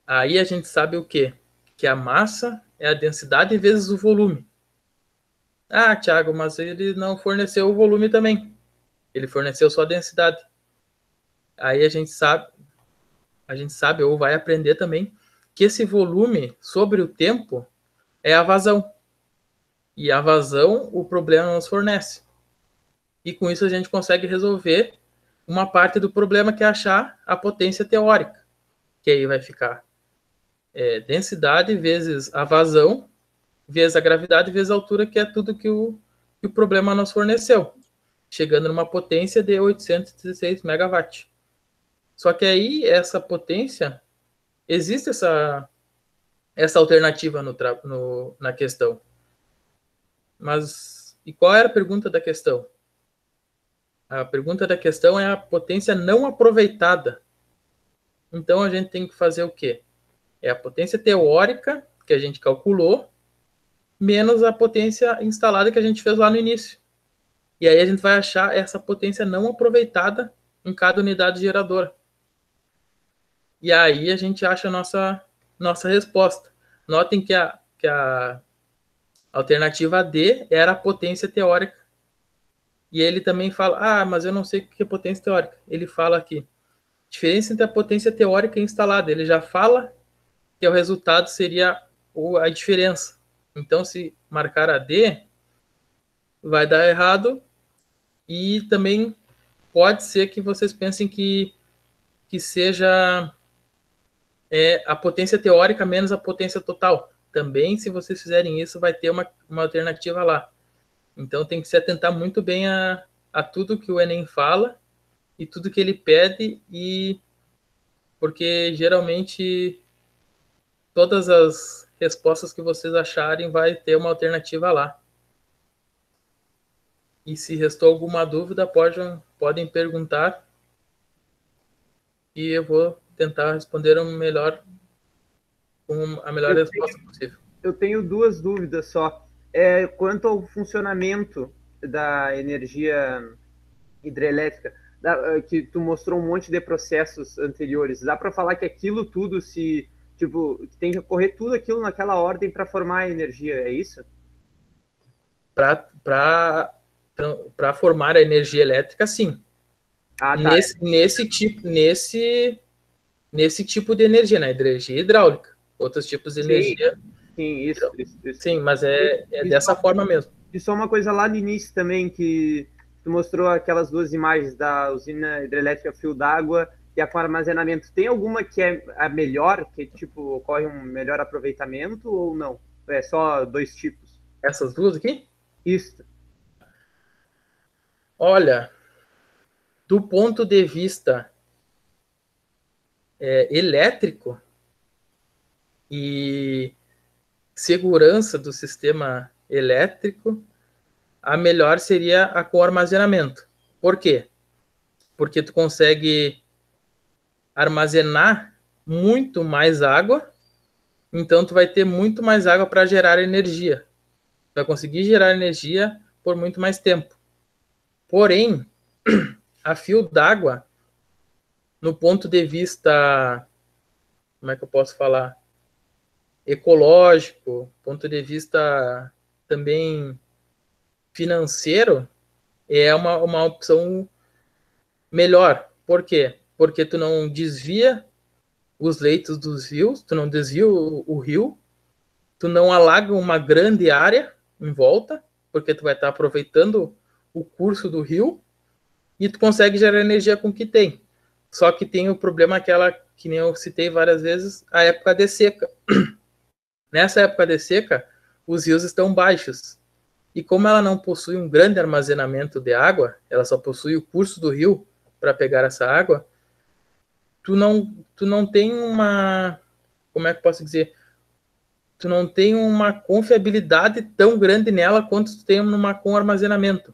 Aí a gente sabe o quê? Que a massa é a densidade vezes o volume. Ah, Thiago, mas ele não forneceu o volume também. Ele forneceu só a densidade. Aí a gente sabe ou vai aprender também que esse volume sobre o tempo é a vazão. E a vazão o problema nos fornece. E com isso a gente consegue resolver uma parte do problema, que é achar a potência teórica. Que aí vai ficar densidade vezes a vazão, vezes a gravidade, vezes a altura, que é tudo que o problema nos forneceu. Chegando numa potência de 816 megawatts. Só que aí, essa potência, existe essa alternativa na questão. Mas, e qual era a pergunta da questão? A pergunta da questão é a potência não aproveitada. Então, a gente tem que fazer o quê? É a potência teórica, que a gente calculou, menos a potência instalada que a gente fez lá no início. E aí a gente vai achar essa potência não aproveitada em cada unidade geradora. E aí a gente acha a nossa resposta. Notem que a alternativa D era a potência teórica. E ele também fala, mas eu não sei o que é potência teórica. Ele fala aqui, diferença entre a potência teórica e instalada. Ele já fala que o resultado seria a diferença. Então, se marcar a D, vai dar errado. E também pode ser que vocês pensem que seja a potência teórica menos a potência total. Também, se vocês fizerem isso, vai ter uma alternativa lá. Então, tem que se atentar muito bem a tudo que o Enem fala e tudo que ele pede, porque geralmente todas as respostas que vocês acharem, vai ter uma alternativa lá. E se restou alguma dúvida, podem perguntar e eu vou tentar responder com a melhor resposta possível. Eu tenho 2 dúvidas só. Quanto ao funcionamento da energia hidrelétrica, que tu mostrou um monte de processos anteriores, dá para falar que aquilo tudo tem que ocorrer tudo aquilo naquela ordem para formar a energia, é isso? Para formar a energia elétrica, sim. Tá. Nesse tipo de energia, né? Energia hidráulica. Outros tipos de energia. Sim, isso. Sim, mas é dessa forma mesmo. E só uma coisa lá no início também, que tu mostrou aquelas 2 imagens da usina hidrelétrica Fio d'Água e a com armazenamento. Tem alguma que é a melhor, que tipo ocorre um melhor aproveitamento ou não? É só 2 tipos? Essas 2 aqui? Isso. Olha, do ponto de vista elétrico e segurança do sistema elétrico, a melhor seria a com armazenamento. Por quê? Porque tu consegue armazenar muito mais água, então tu vai ter muito mais água para gerar energia. Tu vai conseguir gerar energia por muito mais tempo. Porém, a fio d'água, no ponto de vista, como é que eu posso falar? Ecológico, ponto de vista também financeiro, é uma opção melhor. Por quê? Porque tu não desvia os leitos dos rios, tu não desvia o rio, tu não alaga uma grande área em volta, porque tu vai estar aproveitando o curso do rio, e tu consegue gerar energia com o que tem. Só que tem o problema aquela, que nem eu citei várias vezes, a época de seca. Nessa época de seca, os rios estão baixos. E como ela não possui um grande armazenamento de água, ela só possui o curso do rio para pegar essa água, tu não tem uma... Como é que eu posso dizer? Tu não tem uma confiabilidade tão grande nela quanto tu tem com armazenamento.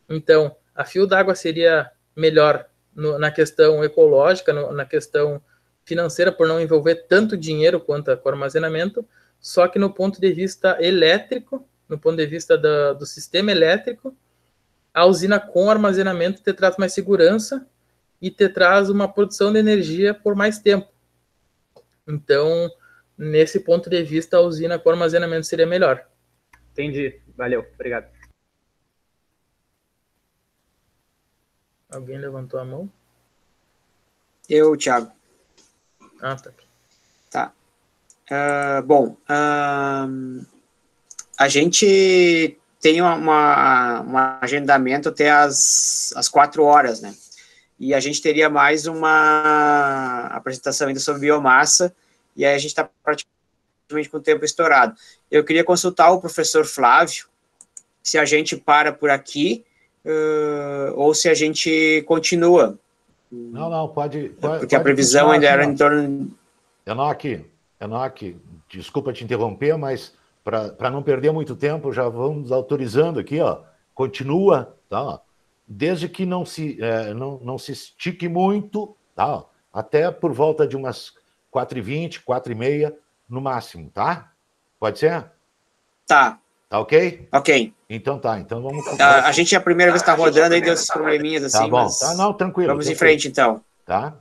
Então, a fio d'água seria melhor na questão ecológica, na questão financeira, por não envolver tanto dinheiro quanto com armazenamento, só que no ponto de vista elétrico, no ponto de vista do sistema elétrico, a usina com armazenamento te traz mais segurança e te traz uma produção de energia por mais tempo. Então, nesse ponto de vista, a usina com armazenamento seria melhor. Entendi. Valeu. Obrigado. Alguém levantou a mão? Eu, Thiago. Ah, tá. Tá. Bom, a gente tem um agendamento até as 4 horas, né? E a gente teria mais uma apresentação ainda sobre biomassa, e aí a gente está praticamente com o tempo estourado. Eu queria consultar o professor Flávio, se a gente para por aqui, ou se a gente continua. Não, pode porque a previsão ainda era em torno... Enoque, desculpa te interromper, mas para não perder muito tempo, já vamos autorizando aqui, ó, continua, tá? Desde que não se estique muito, tá? Até por volta de umas 4h20, 4h30, no máximo, tá? Pode ser? Tá. Tá ok? Ok. Então tá, então vamos... A gente é a primeira vez que está rodando, aí deu esses probleminhas assim, tá bom. mas... Tá, não, tranquilo. Vamos em frente, então. Tá?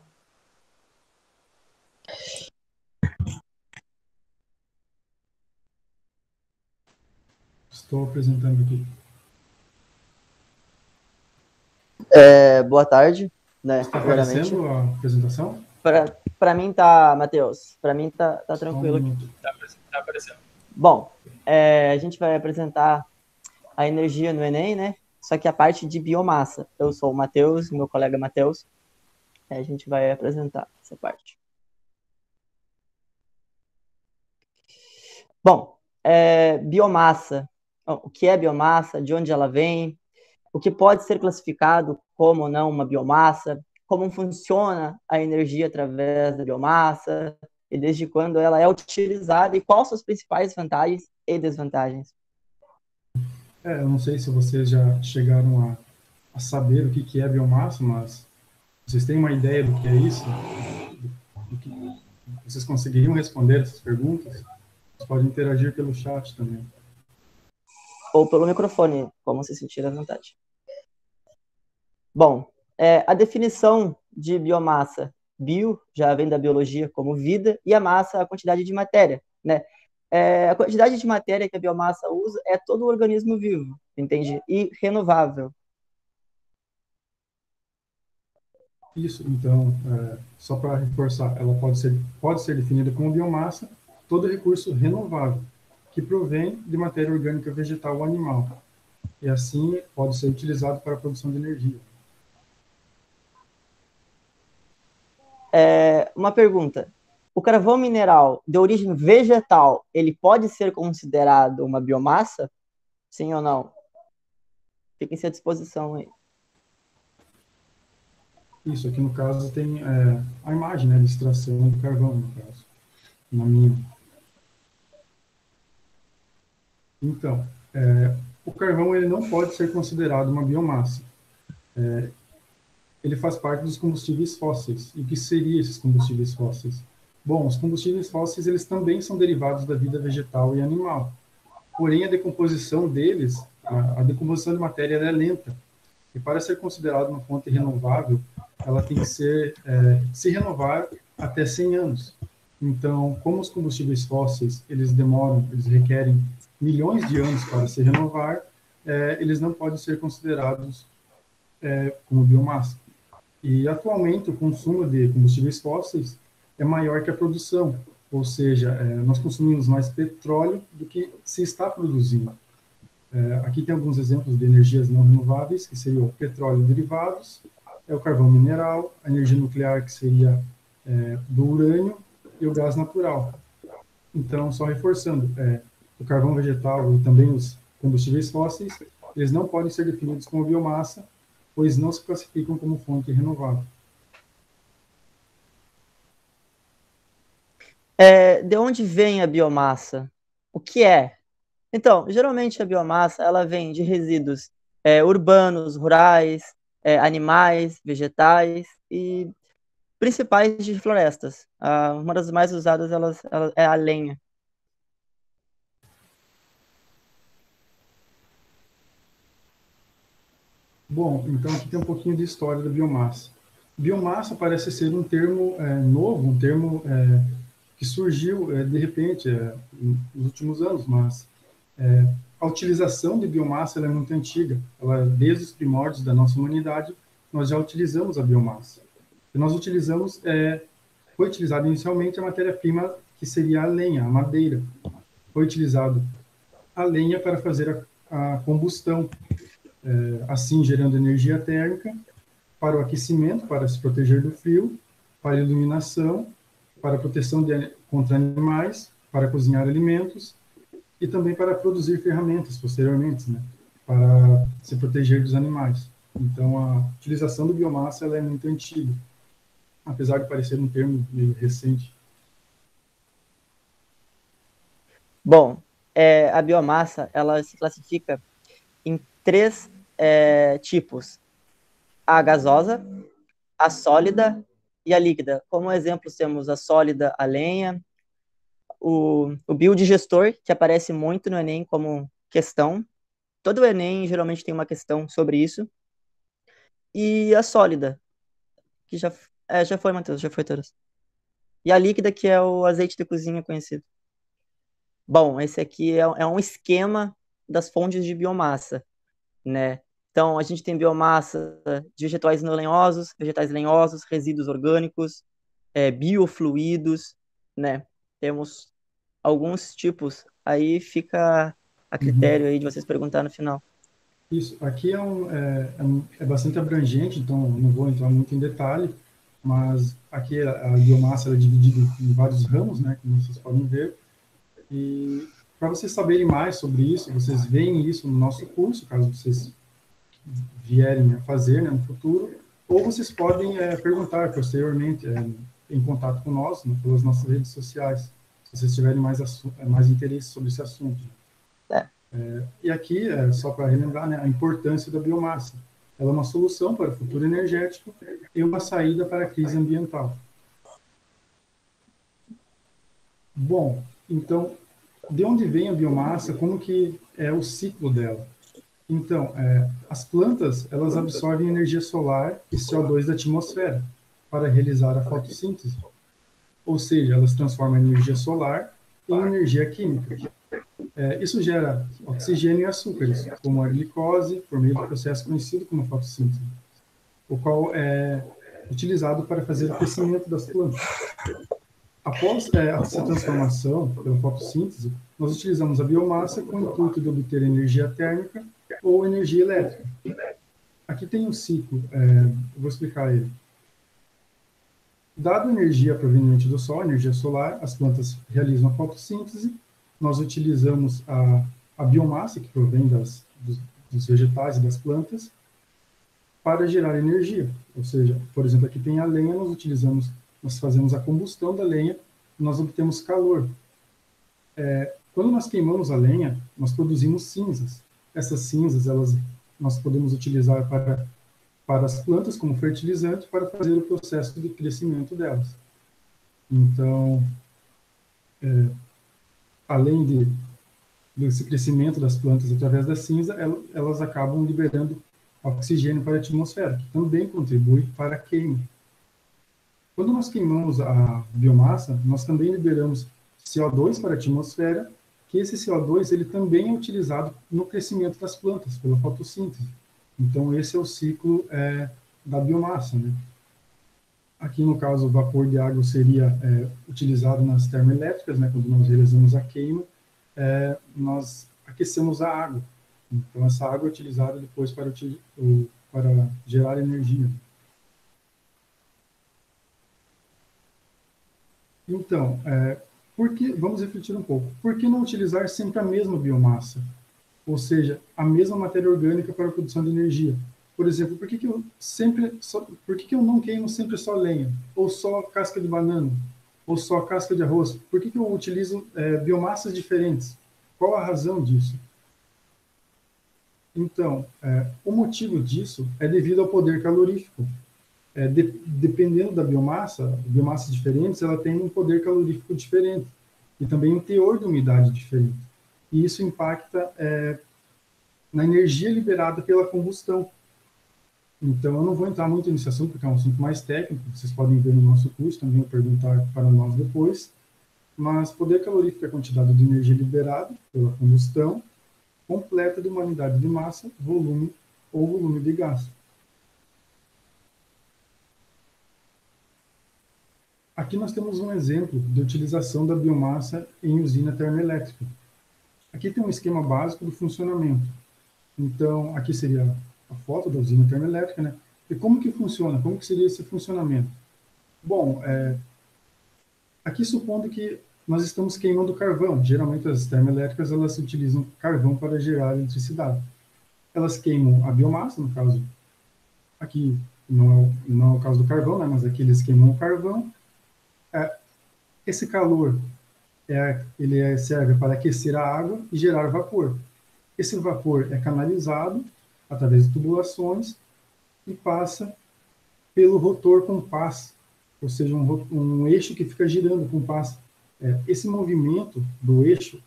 Estou apresentando aqui. Boa tarde, né? Está aparecendo a apresentação? Para mim tá, Matheus. Para mim tá tranquilo aqui. Tá aparecendo. Bom, a gente vai apresentar a energia no Enem, né? Só que a parte de biomassa. Eu sou o Matheus, meu colega Matheus. A gente vai apresentar essa parte. Bom, biomassa. O que é biomassa? De onde ela vem? O que pode ser classificado como ou não uma biomassa? Como funciona a energia através da biomassa? e desde quando ela é utilizada e quais são as principais vantagens e desvantagens. Eu não sei se vocês já chegaram a saber o que é biomassa, mas vocês têm uma ideia do que é isso? Vocês conseguiriam responder essas perguntas? Vocês podem interagir pelo chat também. Ou pelo microfone, como se sentir à vontade. Bom, a definição de biomassa, bio, já vem da biologia como vida, e a massa, a quantidade de matéria, né? A quantidade de matéria que a biomassa usa é todo o organismo vivo, entende? E renovável. Isso, então, só para reforçar, ela pode ser definida como biomassa, todo recurso renovável, que provém de matéria orgânica vegetal ou animal, e assim pode ser utilizado para a produção de energia. Uma pergunta. O carvão mineral de origem vegetal, ele pode ser considerado uma biomassa? Sim ou não? Fiquem-se à disposição aí. Isso, aqui no caso tem a imagem, né, de extração do carvão, no caso, na mina. Então, o carvão ele não pode ser considerado uma biomassa. Ele faz parte dos combustíveis fósseis. E o que seriam esses combustíveis fósseis? Bom, os combustíveis fósseis eles também são derivados da vida vegetal e animal. Porém, a decomposição deles, a decomposição de matéria é lenta. E para ser considerado uma fonte renovável, ela tem que se renovar até 100 anos. Então, como os combustíveis fósseis, eles requerem milhões de anos para se renovar, eles não podem ser considerados como biomassa. E, atualmente, o consumo de combustíveis fósseis é maior que a produção, ou seja, nós consumimos mais petróleo do que se está produzindo. Aqui tem alguns exemplos de energias não renováveis, que seriam o petróleo e derivados, o carvão mineral, a energia nuclear, que seria do urânio, e o gás natural. Então, só reforçando, o carvão vegetal e também os combustíveis fósseis, eles não podem ser definidos como biomassa, pois não se classificam como fonte renovável. De onde vem a biomassa? O que é? Então, geralmente a biomassa ela vem de resíduos urbanos, rurais, animais, vegetais e principais de florestas. Uma das mais usadas é a lenha. Bom, então aqui tem um pouquinho de história da biomassa. Biomassa parece ser um termo novo, um termo que surgiu de repente nos últimos anos, mas a utilização de biomassa ela é muito antiga. Desde os primórdios da nossa humanidade, nós já utilizamos a biomassa. E nós utilizamos, foi utilizada inicialmente a matéria-prima que seria a lenha, a madeira. Foi utilizado a lenha para fazer a combustão, assim gerando energia térmica para o aquecimento, para se proteger do frio, para a iluminação, para a proteção contra animais, para cozinhar alimentos e também para produzir ferramentas posteriormente, né, para se proteger dos animais. Então, a utilização do biomassa ela é muito antiga, apesar de parecer um termo meio recente. Bom, a biomassa ela se classifica em 3 tipos: a gasosa, a sólida e a líquida. Como exemplos temos a sólida, a lenha, o biodigestor, que aparece muito no Enem como questão. Todo o Enem geralmente tem uma questão sobre isso. E a sólida, que já foi, Matheus, já foi todas. E a líquida, que é o azeite de cozinha conhecido. Bom, esse aqui é um esquema das fontes de biomassa, né? Então, a gente tem biomassa de vegetais não lenhosos, vegetais lenhosos, resíduos orgânicos, biofluidos, né? Temos alguns tipos, aí fica a critério aí de vocês perguntar no final. Isso, aqui é bastante abrangente, então não vou entrar muito em detalhe, mas aqui a biomassa é dividida em vários ramos, né, como vocês podem ver, e para vocês saberem mais sobre isso, vocês veem isso no nosso curso, caso vocês vierem a fazer, né, no futuro, ou vocês podem perguntar posteriormente em contato com nós, né, pelas nossas redes sociais, se vocês tiverem mais interesse sobre esse assunto. E aqui, só para relembrar, né, a importância da biomassa. Ela é uma solução para o futuro energético e uma saída para a crise ambiental. Bom, então, de onde vem a biomassa? Como que é o ciclo dela? Então, as plantas, elas absorvem energia solar e CO2 da atmosfera para realizar a fotossíntese. Ou seja, elas transformam a energia solar em energia química. Isso gera oxigênio e açúcares, como a glicose, por meio do processo conhecido como fotossíntese, o qual é utilizado para fazer o crescimento das plantas. Após essa transformação pela fotossíntese, nós utilizamos a biomassa com o intuito de obter energia térmica ou energia elétrica. Aqui tem um ciclo, vou explicar ele. Dado a energia proveniente do Sol, energia solar, as plantas realizam a fotossíntese, nós utilizamos a biomassa, que provém dos vegetais e das plantas, para gerar energia. Ou seja, por exemplo, aqui tem a lenha, nós fazemos a combustão da lenha, e nós obtemos calor. Quando nós queimamos a lenha, nós produzimos cinzas. Essas cinzas, nós podemos utilizar para as plantas como fertilizante para fazer o processo de crescimento delas. Então, além desse crescimento das plantas através da cinza, elas acabam liberando oxigênio para a atmosfera, que também contribui para a queima. Quando nós queimamos a biomassa, nós também liberamos CO2 para a atmosfera, que esse CO2 ele também é utilizado no crescimento das plantas, pela fotossíntese. Então, esse é o ciclo da biomassa, né? Aqui, no caso, o vapor de água seria utilizado nas termoelétricas, né? Quando nós realizamos a queima, nós aquecemos a água. Então, essa água é utilizada depois para gerar energia. Então, vamos refletir um pouco. Por que não utilizar sempre a mesma biomassa? Ou seja, a mesma matéria orgânica para a produção de energia? Por exemplo, por que eu não queimo sempre só lenha? Ou só casca de banana? Ou só casca de arroz? Por que eu utilizo biomassas diferentes? Qual a razão disso? Então, o motivo disso é devido ao poder calorífico. Dependendo da biomassa, biomassas diferentes, ela tem um poder calorífico diferente e também um teor de umidade diferente. E isso impacta na energia liberada pela combustão. Então, eu não vou entrar muito nesse assunto, porque é um assunto mais técnico, vocês podem ver no nosso curso, também perguntar para nós depois. Mas poder calorífico é a quantidade de energia liberada pela combustão, completa de uma unidade de massa, volume ou volume de gás. Aqui nós temos um exemplo de utilização da biomassa em usina termoelétrica. Aqui tem um esquema básico do funcionamento. Então, aqui seria a foto da usina termoelétrica, né? E como que funciona? Como que seria esse funcionamento? Bom, aqui supondo que nós estamos queimando carvão. Geralmente as termoelétricas, elas utilizam carvão para gerar eletricidade. Elas queimam a biomassa, no caso, aqui não é o caso do carvão, né? Mas aqui eles queimam o carvão. Esse calor ele serve para aquecer a água e gerar vapor. Esse vapor é canalizado através de tubulações e passa pelo rotor com pás, ou seja, um eixo que fica girando com pás. Esse movimento do eixo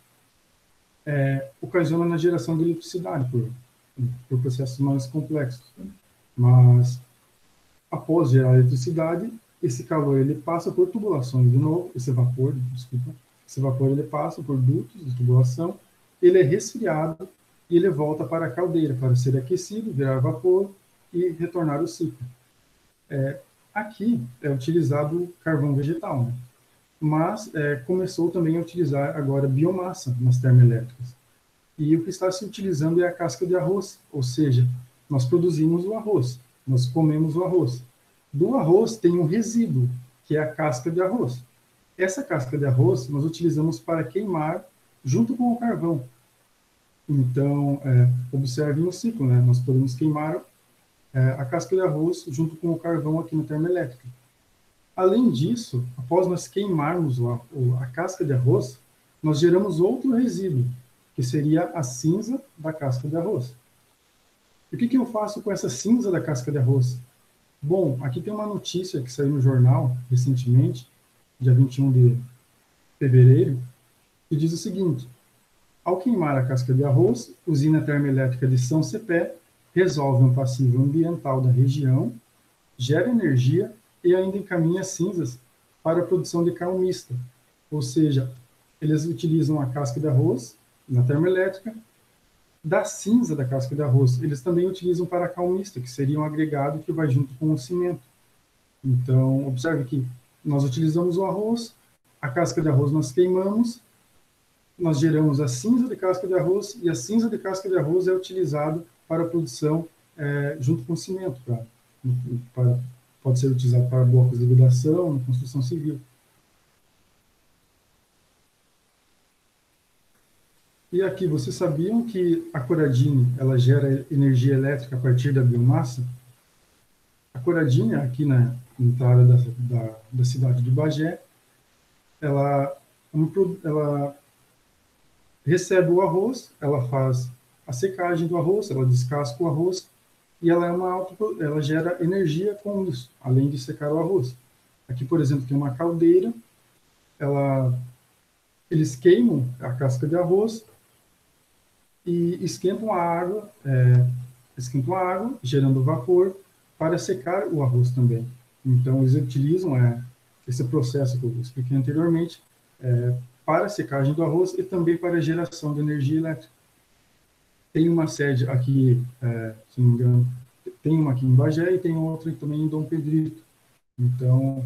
ocasiona na geração de eletricidade por processos mais complexos. Mas, após gerar eletricidade, esse calor ele passa por tubulações de novo, esse vapor ele passa por dutos de tubulação, ele é resfriado e ele volta para a caldeira para ser aquecido, virar vapor e retornar ao ciclo. Aqui é utilizado carvão vegetal, né? Mas começou também a utilizar agora biomassa nas termoelétricas. E o que está se utilizando é a casca de arroz, ou seja, nós produzimos o arroz, nós comemos o arroz. Do arroz tem um resíduo, que é a casca de arroz. Essa casca de arroz nós utilizamos para queimar junto com o carvão. Então, observem o ciclo, né? Nós podemos queimar a casca de arroz junto com o carvão aqui na termoelétrica. Além disso, após nós queimarmos a casca de arroz, nós geramos outro resíduo, que seria a cinza da casca de arroz. E o que eu faço com essa cinza da casca de arroz? Bom, aqui tem uma notícia que saiu no jornal recentemente, dia 21 de fevereiro, que diz o seguinte: ao queimar a casca de arroz, usina termoelétrica de São Cepé resolve um passivo ambiental da região, gera energia e ainda encaminha cinzas para a produção de cal mista. Ou seja, eles utilizam a casca de arroz na termoelétrica, da cinza da casca de arroz, eles também utilizam para a cal mista, que seria um agregado que vai junto com o cimento. Então, observe que nós utilizamos o arroz, a casca de arroz nós queimamos, nós geramos a cinza de casca de arroz, e a cinza de casca de arroz é utilizado para a produção junto com o cimento, pode ser utilizado para blocos de vedação, na construção civil. E aqui, vocês sabiam que a Coradine, ela gera energia elétrica a partir da biomassa? A Coradine, aqui na entrada da cidade de Bagé, ela recebe o arroz, ela faz a secagem do arroz, ela descasca o arroz, e ela gera energia com isso, além de secar o arroz. Aqui, por exemplo, tem uma caldeira, eles queimam a casca de arroz e esquentam a água, gerando vapor para secar o arroz também. Então, eles utilizam esse processo que eu expliquei anteriormente para a secagem do arroz e também para a geração de energia elétrica. Tem uma sede aqui, se não me engano, tem uma aqui em Bagé e tem outra também em Dom Pedrito. Então,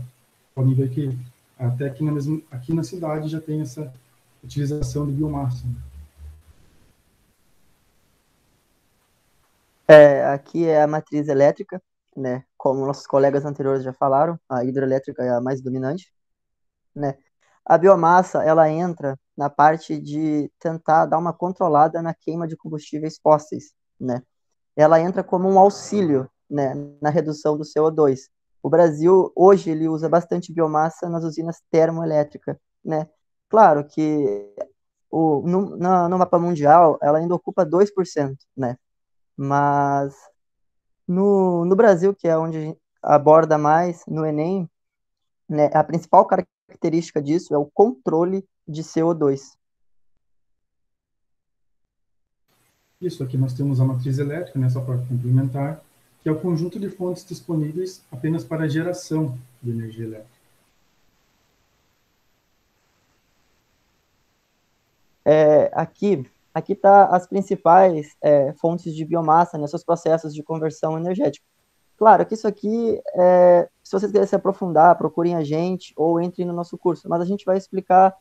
podem ver que até aqui na cidade já tem essa utilização de biomassa. Aqui é a matriz elétrica, né? Como nossos colegas anteriores já falaram, a hidroelétrica é a mais dominante, né? A biomassa, ela entra na parte de tentar dar uma controlada na queima de combustíveis fósseis, né? Ela entra como um auxílio, né, na redução do CO2. O Brasil, hoje, ele usa bastante biomassa nas usinas termoelétricas, né? Claro que no mapa mundial, ela ainda ocupa 2%, né? Mas no Brasil, que é onde a gente aborda mais no Enem, né, a principal característica disso é o controle de CO2. Isso, aqui nós temos a matriz elétrica, né, só para complementar, que é o conjunto de fontes disponíveis apenas para a geração de energia elétrica. Aqui tá as principais fontes de biomassa nesses processos de conversão energética. Claro que isso aqui, se vocês quiserem se aprofundar, procurem a gente ou entrem no nosso curso, mas a gente vai explicar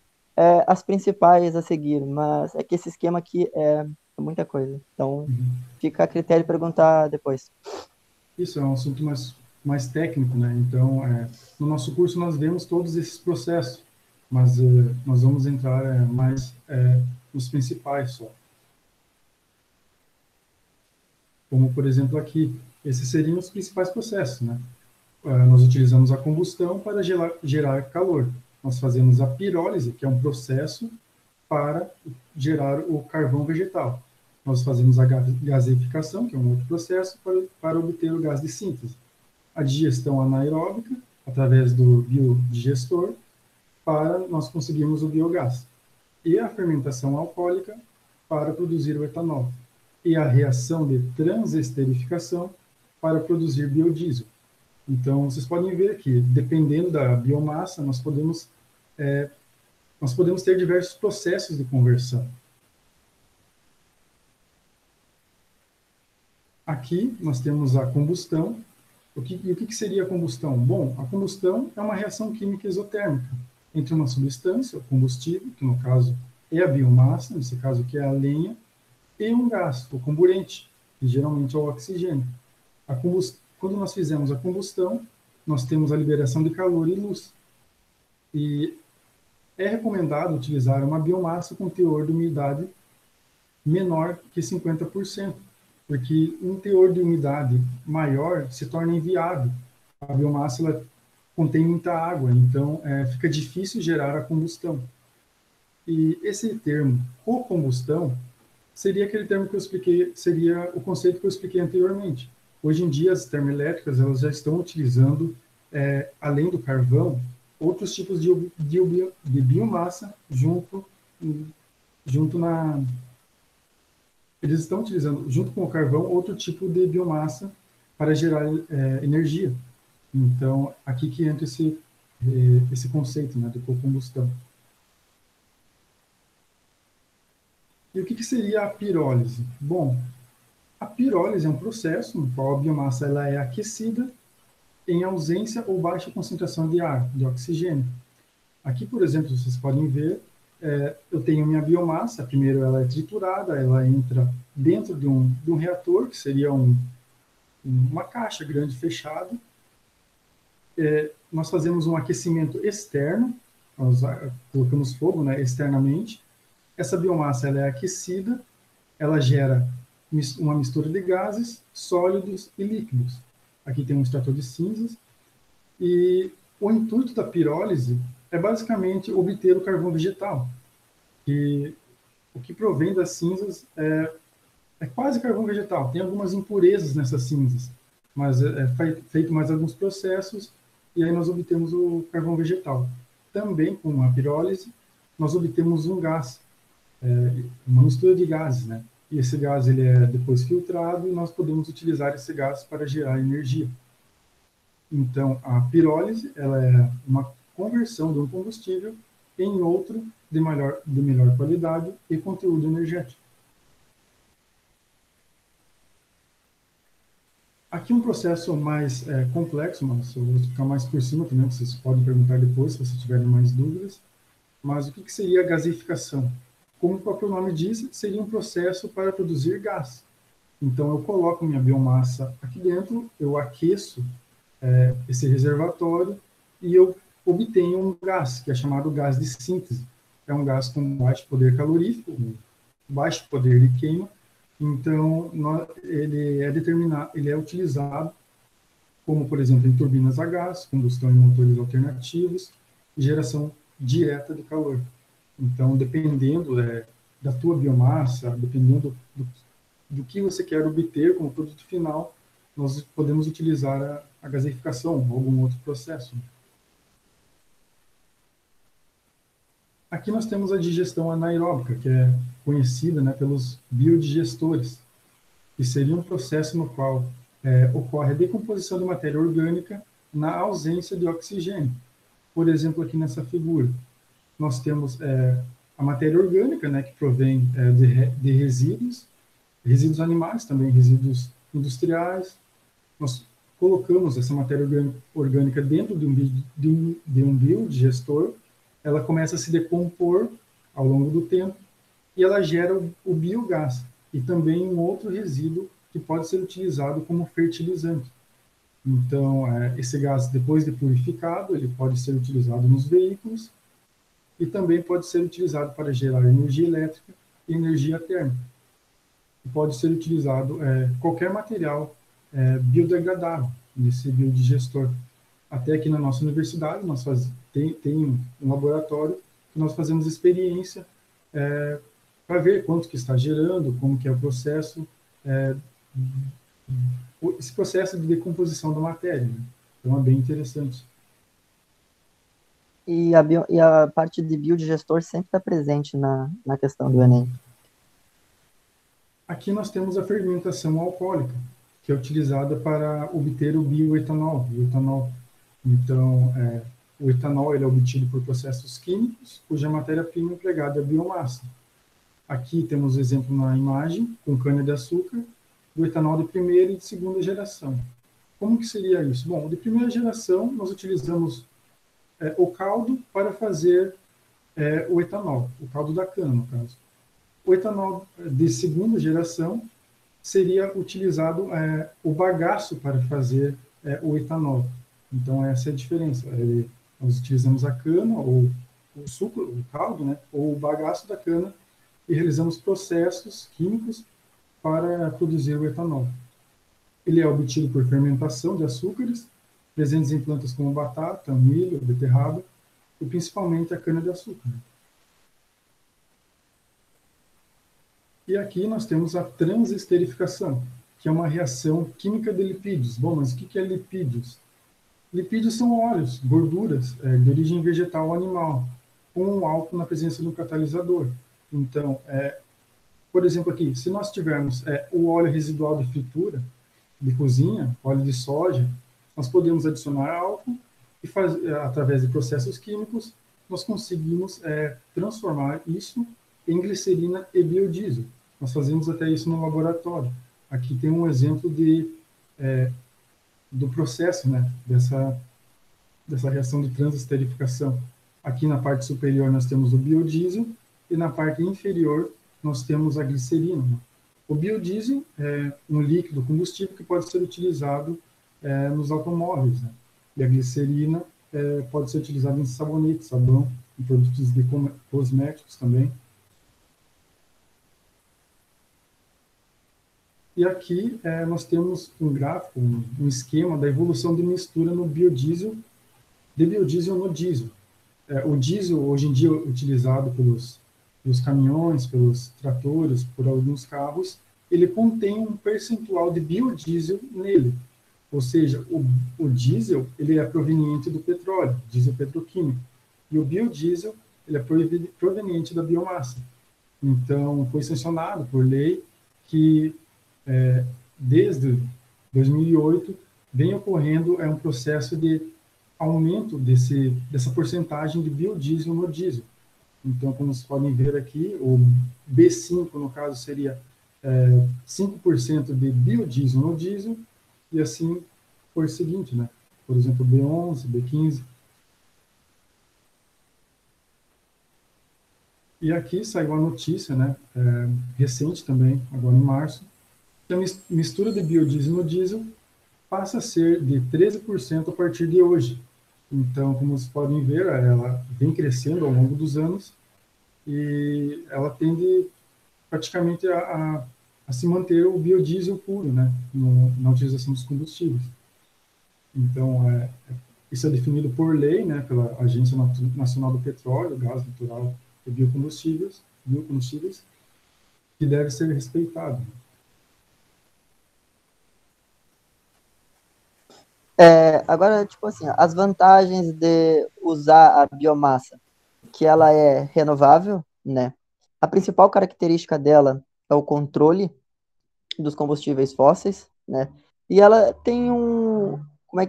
as principais a seguir, mas é que esse esquema aqui é muita coisa, então fica a critério perguntar depois. Isso é um assunto mais técnico, né? Então, no nosso curso nós vemos todos esses processos, mas nós vamos entrar mais nos principais só. Como, por exemplo, aqui, esses seriam os principais processos, né? Nós utilizamos a combustão para gerar calor. Nós fazemos a pirólise, que é um processo para gerar o carvão vegetal. Nós fazemos a gaseificação, que é um outro processo, para obter o gás de síntese. A digestão anaeróbica, através do biodigestor, para nós conseguirmos o biogás. E a fermentação alcoólica, para produzir o etanol. E a reação de transesterificação, para produzir biodiesel. Então, vocês podem ver que, dependendo da biomassa, nós podemos ter diversos processos de conversão. Aqui, nós temos a combustão. E o que seria a combustão? Bom, a combustão é uma reação química exotérmica entre uma substância, o combustível, que no caso é a biomassa, nesse caso aqui é a lenha, e um gás, o comburente, que geralmente é o oxigênio. Quando nós fizemos a combustão, nós temos a liberação de calor e luz. E é recomendado utilizar uma biomassa com teor de umidade menor que 50%, porque um teor de umidade maior se torna inviável. A biomassa contém muita água, então fica difícil gerar a combustão. E esse termo, cocombustão, seria aquele termo que eu expliquei, seria o conceito que eu expliquei anteriormente. Hoje em dia, as termoelétricas elas já estão utilizando, além do carvão, outros tipos de biomassa eles estão utilizando, junto com o carvão, outro tipo de biomassa para gerar energia. Então, aqui que entra esse conceito, né, de cocombustão. E o que seria a pirólise? Bom, a pirólise é um processo no qual a biomassa ela é aquecida em ausência ou baixa concentração de ar, de oxigênio. Aqui, por exemplo, vocês podem ver, eu tenho minha biomassa, primeiro ela é triturada, ela entra dentro de um reator, que seria uma caixa grande fechada. Nós fazemos um aquecimento externo, nós colocamos fogo, né, externamente. Essa biomassa ela é aquecida, ela gera uma mistura de gases, sólidos e líquidos. Aqui tem um extrator de cinzas. E o intuito da pirólise é basicamente obter o carvão vegetal. E o que provém das cinzas é quase carvão vegetal. Tem algumas impurezas nessas cinzas, mas é feito mais alguns processos e aí nós obtemos o carvão vegetal. Também com a pirólise, nós obtemos um gás, uma mistura de gases, né? E esse gás ele é depois filtrado e nós podemos utilizar esse gás para gerar energia. Então, a pirólise ela é uma conversão de um combustível em outro de melhor qualidade e conteúdo energético. Aqui um processo mais complexo, mas eu vou explicar mais por cima também, vocês podem perguntar depois se vocês tiverem mais dúvidas. Mas o que seria a gasificação? Como o próprio nome diz, seria um processo para produzir gás. Então, eu coloco minha biomassa aqui dentro, eu aqueço esse reservatório e eu obtenho um gás, que é chamado gás de síntese. É um gás com baixo poder calorífico, baixo poder de queima. Então, ele é utilizado como, por exemplo, em turbinas a gás, combustão em motores alternativos e geração direta de calor. Então, dependendo da tua biomassa, dependendo do que você quer obter como produto final, nós podemos utilizar a gasificação ou algum outro processo. Aqui nós temos a digestão anaeróbica, que é conhecida, né, pelos biodigestores, que seria um processo no qual ocorre a decomposição de matéria orgânica na ausência de oxigênio. Por exemplo, aqui nessa figura, nós temos a matéria orgânica, né, que provém de resíduos animais, também resíduos industriais. Nós colocamos essa matéria orgânica dentro de um biodigestor, ela começa a se decompor ao longo do tempo e ela gera o biogás e também um outro resíduo que pode ser utilizado como fertilizante. Então, esse gás, depois de purificado, ele pode ser utilizado nos veículos e também pode ser utilizado para gerar energia elétrica e energia térmica. E pode ser utilizado qualquer material biodegradável nesse biodigestor. Até aqui na nossa universidade, nós tem um laboratório que nós fazemos experiência para ver quanto que está gerando, como que é o processo, esse processo de decomposição da matéria. Né? Então, é bem interessante. E a parte de biodigestor sempre está presente na questão do Enem. Aqui nós temos a fermentação alcoólica, que é utilizada para obter o bioetanol, o etanol. Então, o etanol ele é obtido por processos químicos, cuja matéria-prima empregada é a biomassa. Aqui temos exemplo na imagem, com cana-de-açúcar, do etanol de primeira e de segunda geração. Como que seria isso? Bom, de primeira geração, nós utilizamos o caldo para fazer o etanol, o caldo da cana, no caso. O etanol de segunda geração seria utilizado o bagaço para fazer o etanol. Então, essa é a diferença. Nós utilizamos a cana, ou o suco, o caldo, né, ou o bagaço da cana, e realizamos processos químicos para produzir o etanol. Ele é obtido por fermentação de açúcares, presentes em plantas como batata, milho, beterraba e principalmente a cana-de-açúcar. E aqui nós temos a transesterificação, que é uma reação química de lipídios. Bom, mas o que é lipídios? Lipídios são óleos, gorduras de origem vegetal ou animal, com um álcool na presença do catalisador. Então, por exemplo aqui, se nós tivermos o óleo residual de fritura, de cozinha, óleo de soja, nós podemos adicionar álcool e, através de processos químicos, nós conseguimos transformar isso em glicerina e biodiesel. Nós fazemos até isso no laboratório. Aqui tem um exemplo do processo, né, dessa reação de transesterificação. Aqui na parte superior nós temos o biodiesel e na parte inferior nós temos a glicerina. O biodiesel é um líquido combustível que pode ser utilizado nos automóveis, né? E a glicerina pode ser utilizada em sabonete, sabão, em produtos de cosméticos também. E aqui nós temos um gráfico, um esquema da evolução de mistura no biodiesel, de biodiesel no diesel. O diesel, hoje em dia, utilizado pelos caminhões, pelos tratores, por alguns carros, ele contém um percentual de biodiesel nele. Ou seja, o diesel ele é proveniente do petróleo, diesel petroquímico. E o biodiesel ele é proveniente da biomassa. Então, foi sancionado por lei que, desde 2008, vem ocorrendo um processo de aumento dessa porcentagem de biodiesel no diesel. Então, como vocês podem ver aqui, o B5, no caso, seria 5% de biodiesel no diesel, e assim por seguinte, né? Por exemplo, B11, B15. E aqui saiu a notícia, né, recente também, agora em março, que a mistura de biodiesel no diesel passa a ser de 13% a partir de hoje. Então, como vocês podem ver, ela vem crescendo ao longo dos anos e ela tende praticamente a se manter o biodiesel puro, né, na utilização dos combustíveis. Então, isso é definido por lei, né, pela Agência Nacional do Petróleo, Gás Natural e Biocombustíveis, que deve ser respeitado. Agora, tipo assim, as vantagens de usar a biomassa, que ela é renovável, né? A principal característica dela é o controle dos combustíveis fósseis, né? E ela tem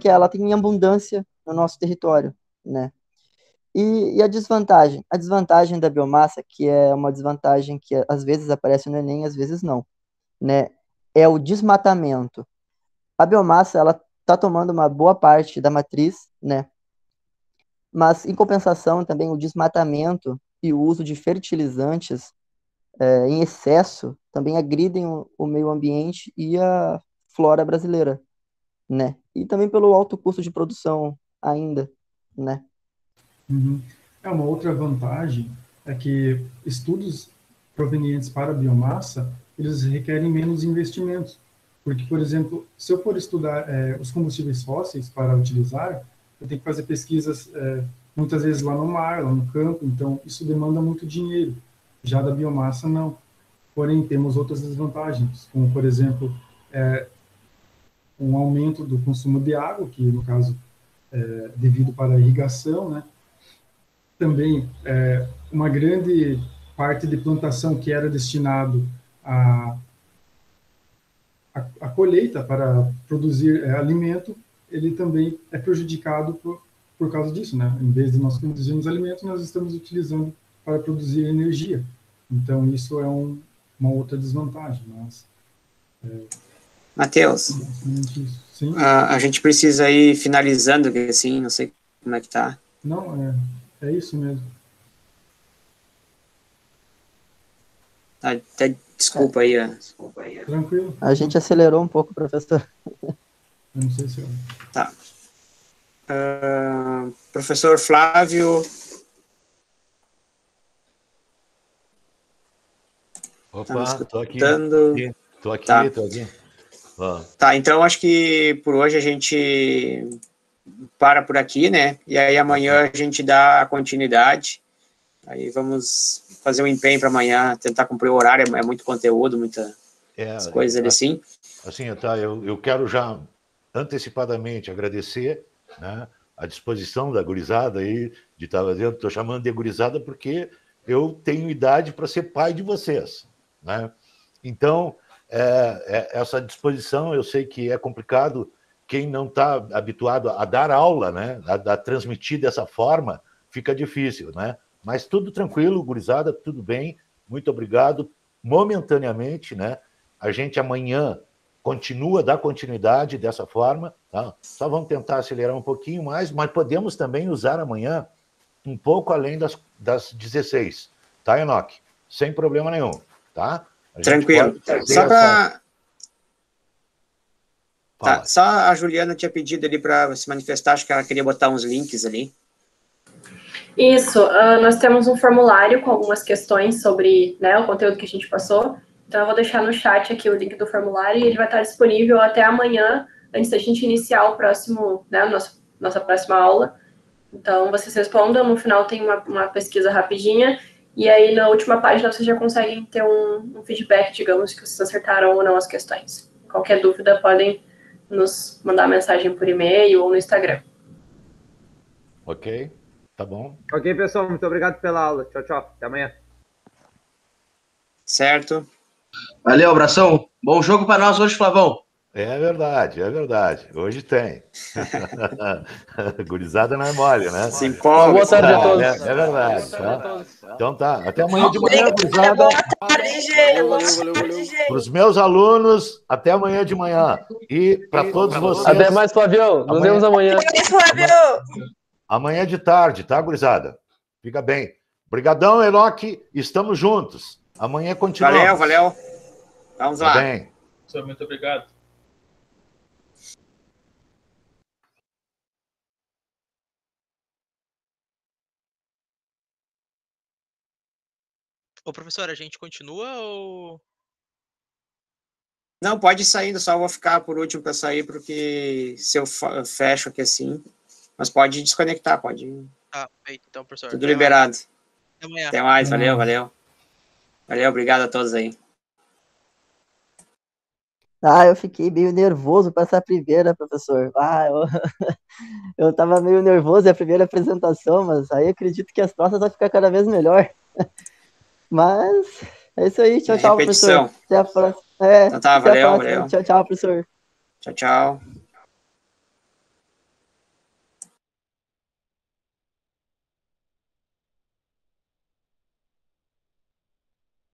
ela tem abundância no nosso território, né? E a desvantagem? A desvantagem da biomassa, que é uma desvantagem que às vezes aparece no Enem, às vezes não, né? É o desmatamento. A biomassa, ela está tomando uma boa parte da matriz, né? Mas, em compensação, também o desmatamento e o uso de fertilizantes em excesso também agridem o meio ambiente e a flora brasileira, né? E também pelo alto custo de produção ainda, né? Uhum. Uma outra vantagem é que estudos provenientes para a biomassa, eles requerem menos investimentos. Porque, por exemplo, se eu for estudar os combustíveis fósseis para utilizar, eu tenho que fazer pesquisas muitas vezes lá no mar, lá no campo, então isso demanda muito dinheiro. Já da biomassa, não. Porém, temos outras desvantagens, como, por exemplo, um aumento do consumo de água, que, no caso, devido para a irrigação, né? Também, uma grande parte de plantação que era destinado a colheita para produzir alimento, ele também é prejudicado por causa disso, né? Em vez de nós produzirmos alimento, nós estamos utilizando para produzir energia. Então, isso é uma outra desvantagem. Mas, Matheus, a gente precisa ir finalizando, assim, não sei como é que tá. Não, é isso mesmo. Desculpa aí. Tranquilo. A gente acelerou um pouco, professor. Eu não sei se Tá. Professor Flávio. Opa, estou aqui. Estou aqui. Tá, então acho que por hoje a gente para por aqui, né? E aí amanhã a gente dá a continuidade. Aí vamos fazer um empenho para amanhã, tentar cumprir o horário, é muito conteúdo, muitas coisas ali assim. Assim, tá, eu quero já antecipadamente agradecer, né, a disposição da gurizada aí, de estar fazendo, estou chamando de gurizada porque eu tenho idade para ser pai de vocês, né? Então, essa disposição, eu sei que é complicado, quem não está habituado a dar aula, né, a transmitir dessa forma, fica difícil, né? Mas tudo tranquilo, gurizada, tudo bem, muito obrigado. Momentaneamente, né, a gente amanhã dá continuidade dessa forma, tá? Só vamos tentar acelerar um pouquinho mais, mas podemos também usar amanhã um pouco além das 16, tá, Enoque? Sem problema nenhum, tá? Tranquilo. Só para... Tá, só a Juliana tinha pedido ali para se manifestar, acho que ela queria botar uns links ali. Isso, nós temos um formulário com algumas questões sobre, né, o conteúdo que a gente passou. Então, eu vou deixar no chat aqui o link do formulário e ele vai estar disponível até amanhã, antes da gente iniciar o próximo, né, nossa próxima aula. Então, vocês respondam, no final tem uma pesquisa rapidinha, e aí na última página vocês já conseguem ter um feedback, digamos, que vocês acertaram ou não as questões. Qualquer dúvida, podem nos mandar mensagem por e-mail ou no Instagram. Ok, tá bom. Ok, pessoal, muito obrigado pela aula. Tchau, tchau. Até amanhã. Certo. Valeu, abração. Bom jogo para nós hoje, Flavão. É verdade. Hoje tem. Gurizada não é mole, né? Se empolga. Boa tarde a todos. É verdade. Tá? Então tá. Até amanhã de manhã, gurizada. Boa tarde, gente. Para os meus alunos, até amanhã de manhã. E para todos vocês. Até mais, Flavião. Nos vemos amanhã. Amanhã de tarde, tá, gurizada? Fica bem. Obrigadão, Enoque. Estamos juntos. Amanhã continuamos. Valeu. Vamos lá. Tá bem. Muito obrigado. Ô, professor, a gente continua ou... Não, pode ir saindo, só vou ficar por último para sair, porque se eu fecho aqui assim, mas pode desconectar, pode. Tá, feito, então, professor. Tudo liberado. Até amanhã. Até mais, valeu. Valeu, obrigado a todos aí. Eu fiquei meio nervoso para essa primeira, professor. Eu tava meio nervoso na primeira apresentação, mas aí acredito que as próximas vão ficar cada vez melhor. Mas é isso aí, tchau, professor. Até a próxima. Então tá, valeu. Tchau, professor. Tchau.